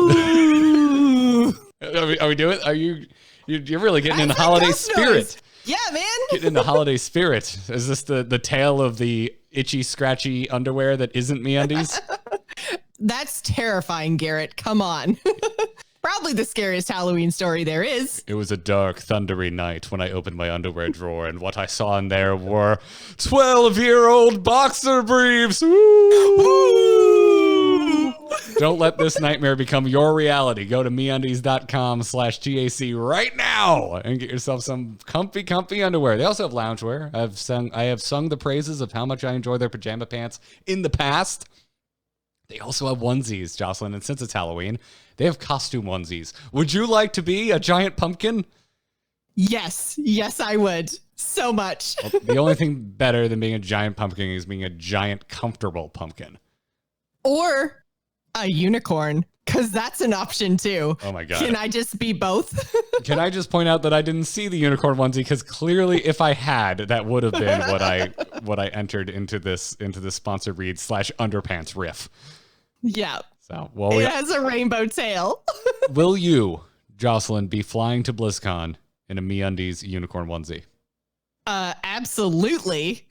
Are we doing it? You're really getting in the holiday spirit. Yeah, man. Getting in the holiday spirit. Is this the tale of the itchy, scratchy underwear that isn't MeUndies? That's terrifying, Garrett. Come on. Probably the scariest Halloween story there is. It was a dark, thundery night when I opened my underwear drawer, and what I saw in there were 12-year-old boxer briefs. Ooh. Don't let this nightmare become your reality. Go to MeUndies.com/TAC right now and get yourself some comfy underwear. They also have loungewear. I have sung the praises of how much I enjoy their pajama pants in the past. They also have onesies, Jocelyn, and since it's Halloween, they have costume onesies. Would you like to be a giant pumpkin? Yes, I would. So much. Well, the only thing better than being a giant pumpkin is being a giant, comfortable pumpkin. Or a unicorn, because that's an option too. Oh my God. Can I just be both? Can I just point out that I didn't see the unicorn onesie, because clearly if I had, that would have been what I entered into this sponsored read / underpants riff. Yeah. So, well, it has a rainbow tail. Will you, Jocelyn, be flying to BlizzCon in a MeUndies unicorn onesie? Absolutely.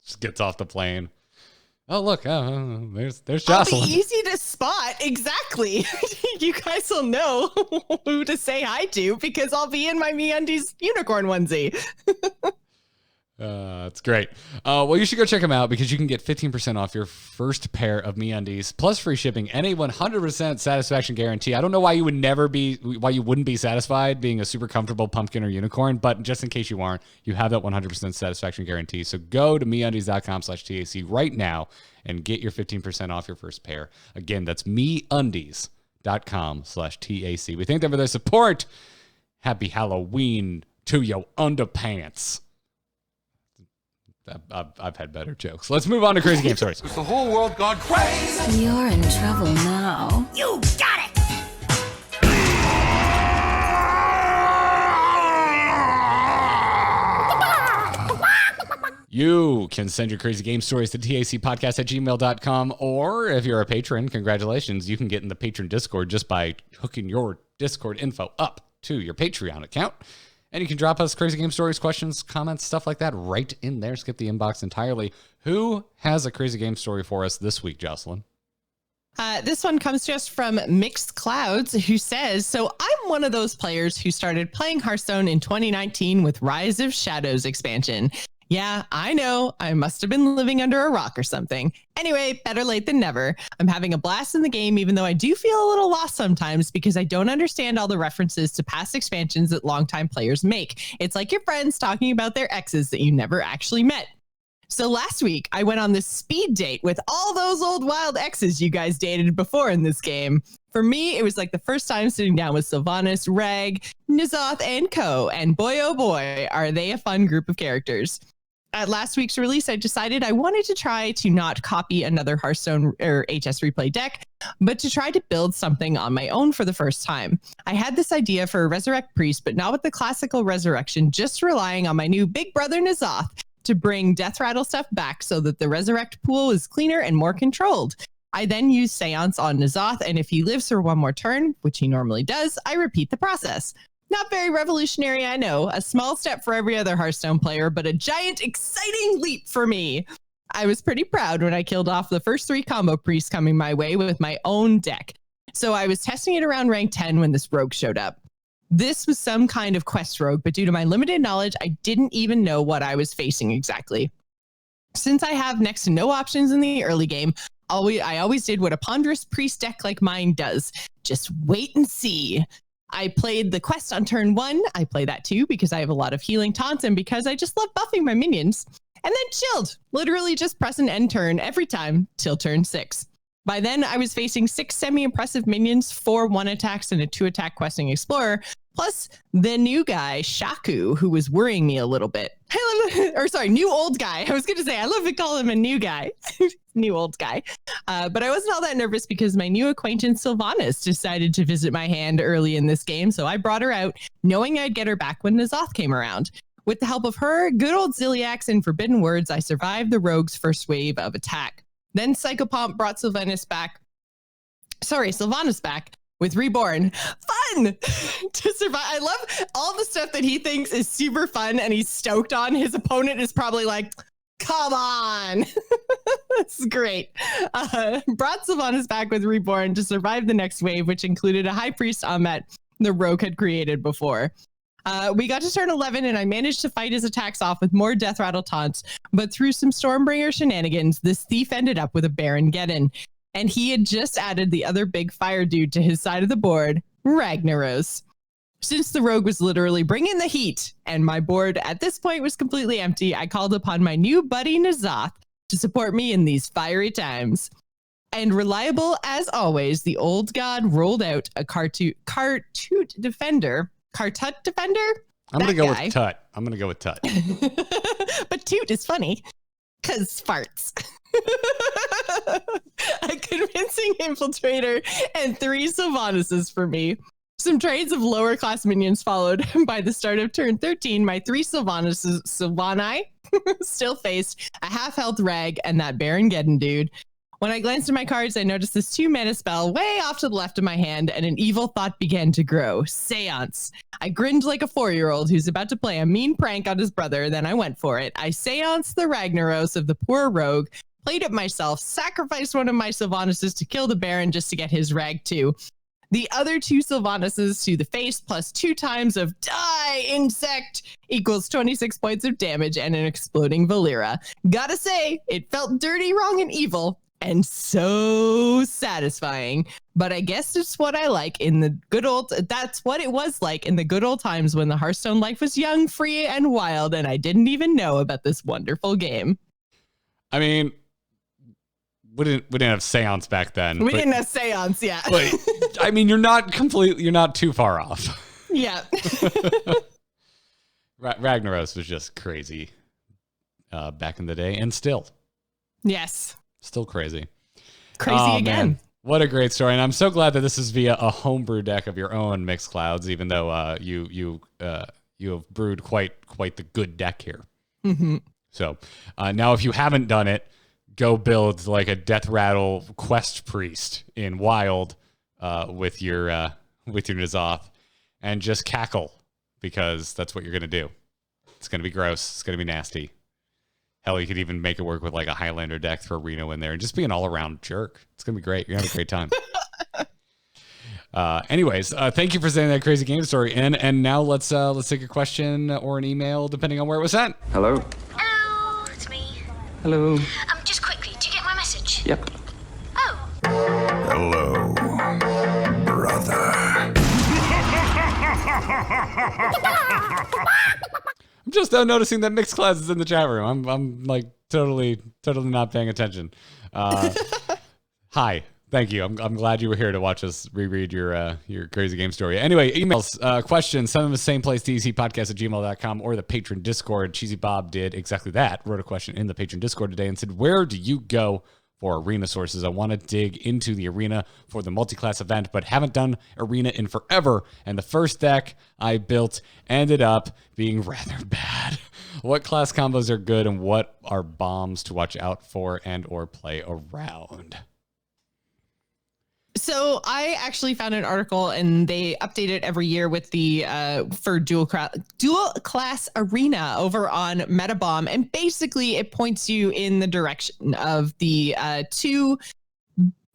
Just gets off the plane. Oh, look, there's Jocelyn. I'll be easy to spot. Exactly. You guys will know who to say hi to because I'll be in my MeUndies unicorn onesie. It's great. Well, you should go check them out because you can get 15% off your first pair of MeUndies plus free shipping and a 100% satisfaction guarantee. I don't know why you wouldn't be satisfied being a super comfortable pumpkin or unicorn, but just in case you aren't, you have that 100% satisfaction guarantee. So go to MeUndies.com/TAC right now and get your 15% off your first pair. Again, that's MeUndies.com/TAC. We thank them for their support. Happy Halloween to your underpants. I've had better jokes. Let's move on to crazy game stories. Is the whole world gone crazy? You're in trouble now. You got it! You can send your crazy game stories to tacpodcast@gmail.com, or if you're a patron, congratulations, you can get in the patron Discord just by hooking your Discord info up to your Patreon account. And you can drop us crazy game stories, questions, comments, stuff like that right in there. Skip the inbox entirely. Who has a crazy game story for us this week, Jocelyn? This one comes to us from Mixed Clouds, who says, so I'm one of those players who started playing Hearthstone in 2019 with Rise of Shadows expansion. Yeah, I know. I must have been living under a rock or something. Anyway, better late than never. I'm having a blast in the game, even though I do feel a little lost sometimes because I don't understand all the references to past expansions that longtime players make. It's like your friends talking about their exes that you never actually met. So last week, I went on this speed date with all those old wild exes you guys dated before in this game. For me, it was like the first time sitting down with Sylvanas, Reg, N'Zoth, and Co. And boy, oh boy, are they a fun group of characters. At last week's release, I decided I wanted to try to not copy another Hearthstone or HS Replay deck, but to try to build something on my own for the first time. I had this idea for a Resurrect Priest, but not with the classical Resurrection, just relying on my new big brother N'Zoth to bring Death Rattle stuff back so that the Resurrect pool is cleaner and more controlled. I then use Seance on N'Zoth, and if he lives for one more turn, which he normally does, I repeat the process. Not very revolutionary, I know. A small step for every other Hearthstone player, but a giant, exciting leap for me. I was pretty proud when I killed off the first 3 combo priests coming my way with my own deck. So I was testing it around rank 10 when this rogue showed up. This was some kind of quest rogue, but due to my limited knowledge, I didn't even know what I was facing exactly. Since I have next to no options in the early game, I always did what a ponderous priest deck like mine does. Just wait and see. I played the quest on turn 1. I play that too because I have a lot of healing taunts and because I just love buffing my minions. And then chilled. Literally just press an end turn every time till turn 6. By then, I was facing 6 semi-impressive minions, 4 1-attacks, and a 2-attack questing explorer, plus the new guy, Shaku, who was worrying me a little bit. New old guy. I was going to say, I love to call him a new guy. New old guy. But I wasn't all that nervous because my new acquaintance, Sylvanas, decided to visit my hand early in this game, so I brought her out, knowing I'd get her back when N'Zoth came around. With the help of her, good old Ziliax, and Forbidden Words, I survived the rogue's first wave of attack. Then Psychopomp brought Sylvanas back, with Reborn. Fun to survive. I love all the stuff that he thinks is super fun and he's stoked on. His opponent is probably like, come on. This is great. Brought Sylvanas back with Reborn to survive the next wave, which included a High Priest Amet the Rogue had created before. We got to turn 11 and I managed to fight his attacks off with more Death Rattle taunts, but through some Stormbringer shenanigans, this thief ended up with a Baron Geddon. And he had just added the other big fire dude to his side of the board, Ragnaros. Since the Rogue was literally bringing the heat and my board at this point was completely empty, I called upon my new buddy Nazoth to support me in these fiery times. And reliable as always, the old god rolled out a Kartut defender. Kartut defender? I'm going to go with Tut. I'm going to go with Tut. But Toot is funny because farts. A convincing infiltrator and 3 Sylvanas for me. Some trades of lower class minions followed. By the start of turn 13, my 3 Sylvani still faced a half health Rag and that Baron Geddon dude. When I glanced at my cards, I noticed this 2 mana spell way off to the left of my hand, and an evil thought began to grow. Seance. I grinned like a 4-year-old who's about to play a mean prank on his brother, then I went for it. I seanced the Ragnaros of the poor rogue, played it myself, sacrificed one of my Sylvanas to kill the Baron just to get his Rag too. The other 2 Sylvanas to the face plus 2 times of die insect equals 26 points of damage and an exploding Valera. Gotta say, it felt dirty, wrong, and evil. And so satisfying. But I guess it's what I like in the good old, that's what it was like in the good old times when the Hearthstone life was young, free, and wild, and I didn't even know about this wonderful game. I mean, we didn't have Seance back then. We didn't have Seance, yeah. But, I mean, you're not too far off. Yeah. Ragnaros was just crazy back in the day, and still. Yes. Still crazy. Crazy again. Man. What a great story. And I'm so glad that this is via a homebrew deck of your own, Mixclouds, even though you have brewed quite the good deck here. Mm-hmm. So now if you haven't done it, go build like a Death Rattle Quest Priest in Wild with your Nazoth and just cackle, because that's what you're going to do. It's going to be gross. It's going to be nasty. Hell, you could even make it work with like a Highlander deck, throw Reno in there, and just be an all-around jerk. It's going to be great. You're going to have a great time. Anyways, thank you for saying that crazy game story. And now let's take a question or an email, depending on where it was sent. Hello? Hello, it's me. Hello? Just quickly, do you get my message? Yep. Oh. Hello, brother. I'm just now noticing that Mixclouds is in the chat room. I'm like totally not paying attention. Hi, thank you. I'm glad you were here to watch us reread your crazy game story. Anyway, emails, questions, send them to the same place, dcpodcast@gmail.com or the Patreon Discord. Cheesy Bob did exactly that. Wrote a question in the Patreon Discord today and said, where do you go for arena sources? I want to dig into the arena for the multi-class event, but haven't done arena in forever. And the first deck I built ended up being rather bad. What class combos are good and what are bombs to watch out for and or play around? So I actually found an article, and they update it every year with the for dual class arena over on Metabomb, and basically it points you in the direction of the 2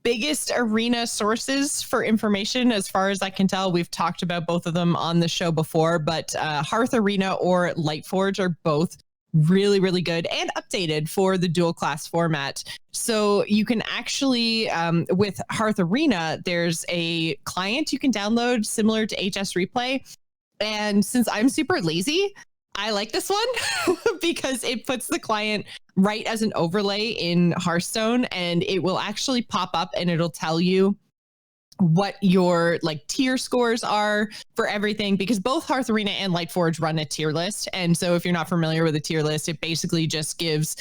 biggest arena sources for information. As far as I can tell, we've talked about both of them on the show before, but Hearth Arena or Lightforge are both really, really good and updated for the dual class format. So you can actually, with Hearth Arena, there's a client you can download similar to HS Replay. And since I'm super lazy, I like this one because it puts the client right as an overlay in Hearthstone, and it will actually pop up and it'll tell you what your like tier scores are for everything, because both Hearth Arena and Lightforge run a tier list. And so if you're not familiar with a tier list, it basically just gives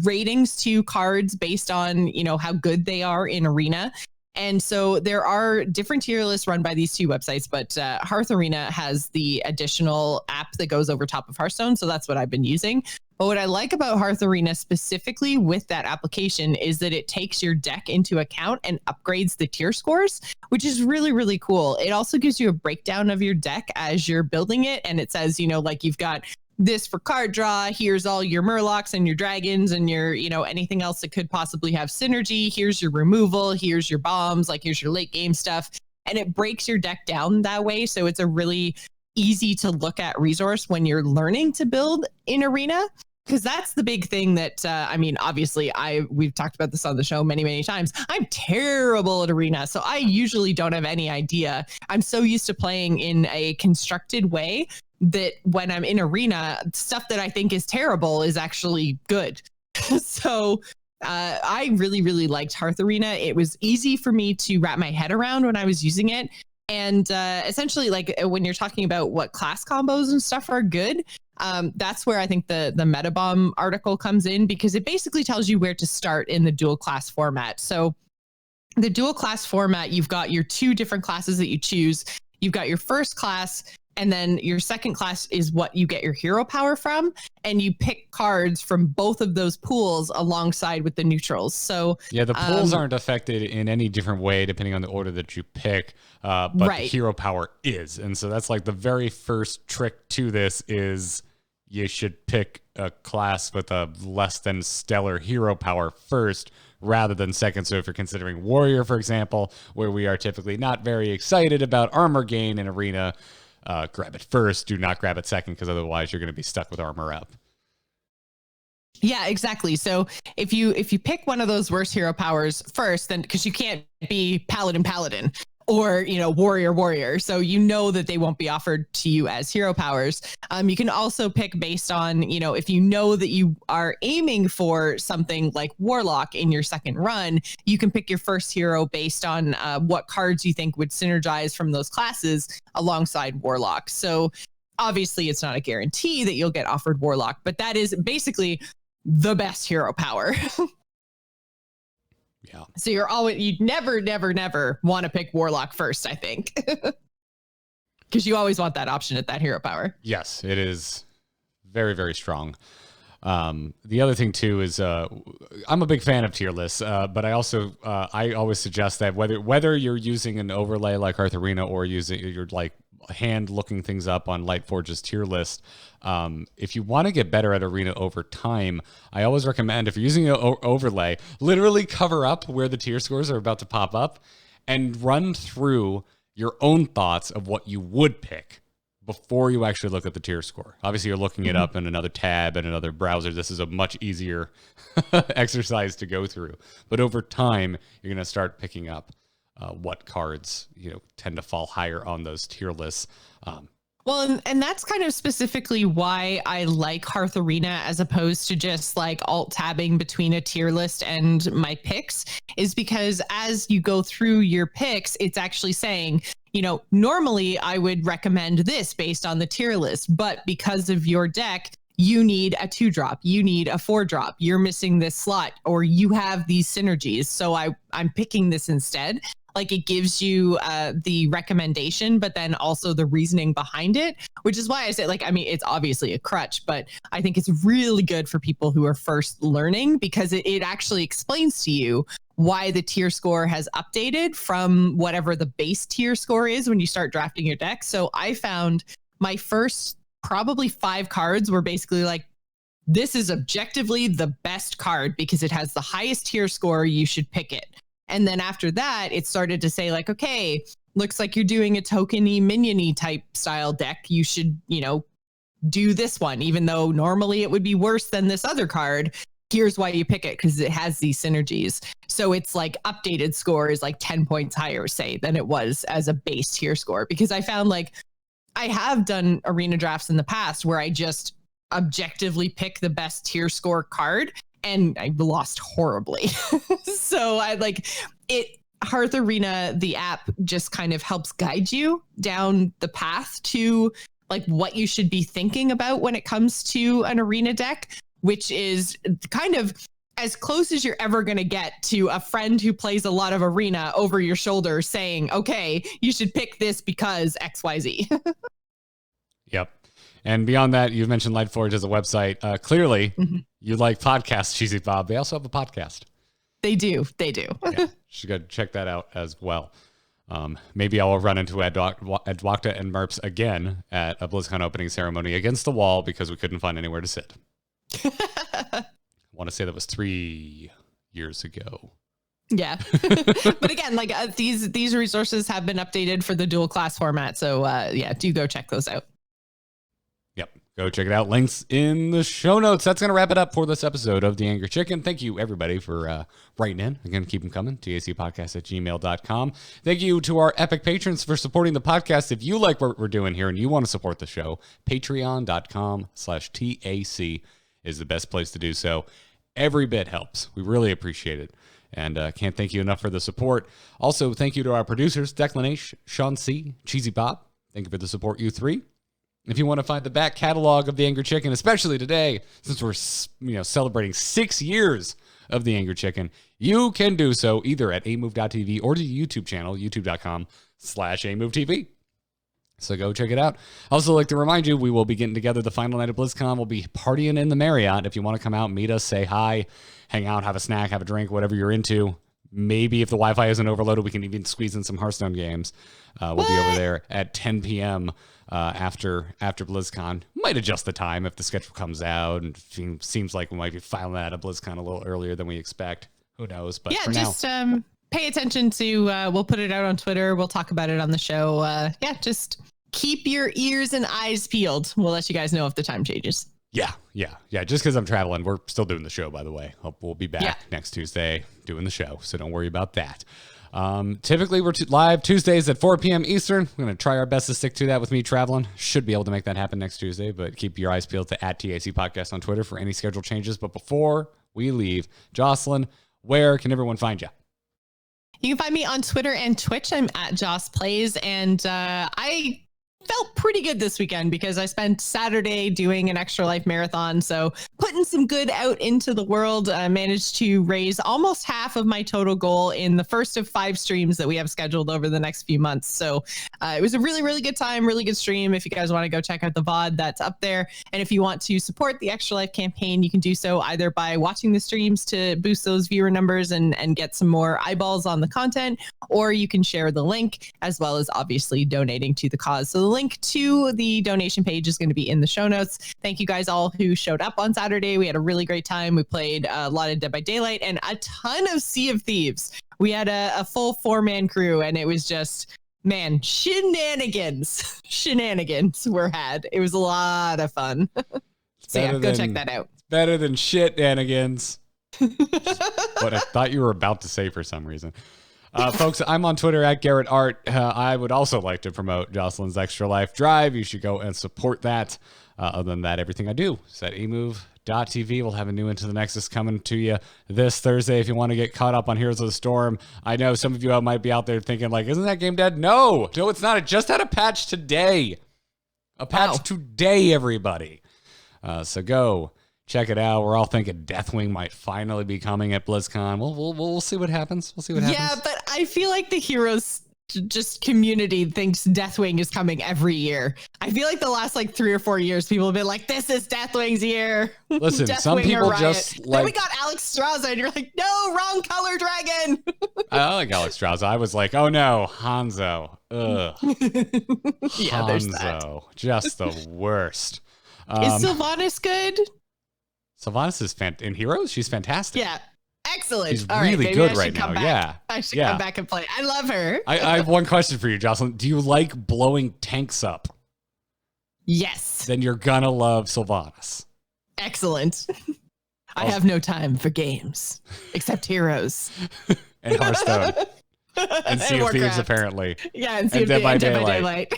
ratings to cards based on, you know, how good they are in arena. And so there are different tier lists run by these two websites, but Hearth Arena has the additional app that goes over top of Hearthstone. So that's what I've been using. But what I like about Hearth Arena specifically with that application is that it takes your deck into account and upgrades the tier scores, which is really, really cool. It also gives you a breakdown of your deck as you're building it. And it says, like you've got this for card draw. Here's all your Murlocs and your dragons and your, anything else that could possibly have synergy. Here's your removal. Here's your bombs. Like here's your late game stuff. And it breaks your deck down that way. So it's a really easy to look at resource when you're learning to build in Arena. Because that's the big thing that, obviously we've talked about this on the show many, many times. I'm terrible at Arena, so I usually don't have any idea. I'm so used to playing in a constructed way that when I'm in Arena, stuff that I think is terrible is actually good. So I really, really liked Hearth Arena. It was easy for me to wrap my head around when I was using it. And essentially, like when you're talking about what class combos and stuff are good, that's where I think the Metabomb article comes in, because it basically tells you where to start in the dual class format. So the dual class format, you've got your two different classes that you choose. You've got your first class, and then your second class is what you get your hero power from. And you pick cards from both of those pools alongside with the neutrals. So yeah, the pools aren't affected in any different way depending on the order that you pick, but the hero power is. And so that's like the very first trick to this is you should pick a class with a less than stellar hero power first rather than second. So if you're considering Warrior, for example, where we are typically not very excited about armor gain in Arena, grab it first. Do not grab it second, because otherwise you're going to be stuck with armor up. Yeah, exactly. So if you pick one of those worst hero powers first, then because you can't be paladin or warrior, so that they won't be offered to you as hero powers. You can also pick based on if you know that you are aiming for something like warlock in your second run, you can pick your first hero based on what cards you think would synergize from those classes alongside warlock. So obviously it's not a guarantee that you'll get offered warlock, but that is basically the best hero power. Yeah. So you'd never want to pick warlock first, I think. Because you always want that option at that hero power. Yes, it is very, very strong. The other thing too is I'm a big fan of tier lists, but I also I always suggest that whether you're using an overlay like Hearth Arena or you're like hand looking things up on Lightforge's tier list, if you want to get better at Arena over time, I always recommend, if you're using an overlay, literally cover up where the tier scores are about to pop up and run through your own thoughts of what you would pick before you actually look at the tier score. Obviously, you're looking it up in another tab and another browser. This is a much easier exercise to go through. But over time, you're going to start picking up what cards tend to fall higher on those tier lists. Well, and that's kind of specifically why I like Hearth Arena as opposed to just like alt tabbing between a tier list and my picks, is because as you go through your picks, it's actually saying, normally I would recommend this based on the tier list, but because of your deck, you need a 2-drop, you need a 4-drop, you're missing this slot, or you have these synergies. So I'm picking this instead. Like it gives you the recommendation, but then also the reasoning behind it, which is why I say, it's obviously a crutch, but I think it's really good for people who are first learning, because it actually explains to you why the tier score has updated from whatever the base tier score is when you start drafting your deck. So I found my first probably 5 cards were basically like, this is objectively the best card because it has the highest tier score, you should pick it. And then after that, it started to say like, okay, looks like you're doing a tokeny minion-y type style deck. You should, do this one, even though normally it would be worse than this other card. Here's why you pick it, because it has these synergies. So it's like updated score is like 10 points higher, say, than it was as a base tier score. Because I found like I have done arena drafts in the past where I just objectively pick the best tier score card, and I lost horribly. So I like it. Hearth Arena, the app, just kind of helps guide you down the path to like what you should be thinking about when it comes to an arena deck, which is kind of, as close as you're ever going to get to a friend who plays a lot of Arena over your shoulder saying, okay, you should pick this because XYZ. Yep. And beyond that, you've mentioned Lightforge as a website. Clearly, you like podcasts, Cheesy Bob. They also have a podcast. They do. Yeah, should go check that out as well. Maybe I will run into Adwakta and Merps again at a BlizzCon opening ceremony against the wall because we couldn't find anywhere to sit. I want to say that was 3 years ago. Yeah. But again, like these resources have been updated for the dual class format. So yeah, do go check those out. Yep. Go check it out. Links in the show notes. That's going to wrap it up for this episode of The Angry Chicken. Thank you, everybody, for writing in. Again, keep them coming. tacpodcast@gmail.com. Thank you to our epic patrons for supporting the podcast. If you like what we're doing here and you want to support the show, patreon.com/TAC is the best place to do so. Every bit helps. We really appreciate it. And can't thank you enough for the support. Also, thank you to our producers, Declan H., Sean C., Cheesy Bob. Thank you for the support, you three. If you want to find the back catalog of The Angry Chicken, especially today, since we're celebrating 6 years of The Angry Chicken, you can do so either at amove.tv or the YouTube channel, youtube.com/amovetv. So go check it out. I also like to remind you, we will be getting together the final night of BlizzCon. We'll be partying in the Marriott. If you want to come out, meet us, say hi, hang out, have a snack, have a drink, whatever you're into. Maybe if the Wi-Fi isn't overloaded, we can even squeeze in some Hearthstone games. We'll be over there at 10 p.m. After BlizzCon. Might adjust the time if the schedule comes out, and seems like we might be filing that at BlizzCon a little earlier than we expect. Who knows? But yeah, for just now, pay attention to. We'll put it out on Twitter. We'll talk about it on the show. Yeah, just keep your ears and eyes peeled. We'll let you guys know if the time changes. Yeah. Just because I'm traveling, we're still doing the show, by the way. We'll be back next Tuesday doing the show, so don't worry about that. Typically, we're live Tuesdays at 4 p.m. Eastern. We're going to try our best to stick to that with me traveling. Should be able to make that happen next Tuesday, but keep your eyes peeled to @TAC Podcast on Twitter for any schedule changes. But before we leave, Jocelyn, where can everyone find you? You can find me on Twitter and Twitch. I'm at Joce Plays, and I felt pretty good this weekend because I spent Saturday doing an Extra Life marathon. So putting some good out into the world, managed to raise almost half of my total goal in the first of 5 streams that we have scheduled over the next few months. So it was a really, really good time, really good stream. If you guys want to go check out the VOD, that's up there. And if you want to support the Extra Life campaign, you can do so either by watching the streams to boost those viewer numbers and get some more eyeballs on the content, or you can share the link, as well as obviously donating to the cause. So the link to the donation page is going to be in the show notes. Thank you guys all who showed up on Saturday. We had a really great time. We played a lot of Dead by Daylight and a ton of Sea of Thieves. We had a full 4-man crew, and it was just, man, shenanigans were had. It was a lot of fun. So yeah, go check that out. Better than shit-anigans. What I thought you were about to say for some reason. Folks, I'm on Twitter at Garrett Art. I would also like to promote Jocelyn's Extra Life Drive. You should go and support that. Other than that, everything I do is at amove.tv. We'll have a new Into the Nexus coming to you this Thursday if you want to get caught up on Heroes of the Storm. I know some of you might be out there thinking, like, isn't that game dead? No, it's not. It just had a patch today. Today, everybody. So go check it out. We're all thinking Deathwing might finally be coming at BlizzCon. We'll see what happens. Yeah, but I feel like the Heroes just community thinks Deathwing is coming every year. I feel like the last 3 or 4 years, people have been like, this is Deathwing's year. Listen, Deathwing some people just like... Then we got Alex Straza, and you're like, no, wrong color dragon. I like Alex Straza. I was like, oh no, Hanzo. Ugh. Yeah, there's that. Just the worst. Is Sylvanas good? Sylvanas is in Heroes. She's fantastic. Yeah. Excellent. She's all really right, good right now. Back. Yeah. I should come back and play. I love her. I have one question for you, Jocelyn. Do you like blowing tanks up? Yes. Then you're gonna love Sylvanas. Excellent. I have no time for games except Heroes. And Hearthstone. And Sea of Thieves, apparently. Yeah, and Sea of Thieves. And Dead by Daylight.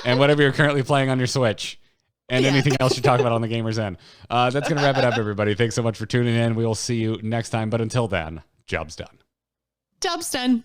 And whatever you're currently playing on your Switch. And anything else you talk about on the Gamer's End. That's going to wrap it up, everybody. Thanks so much for tuning in. We will see you next time. But until then, job's done. Job's done.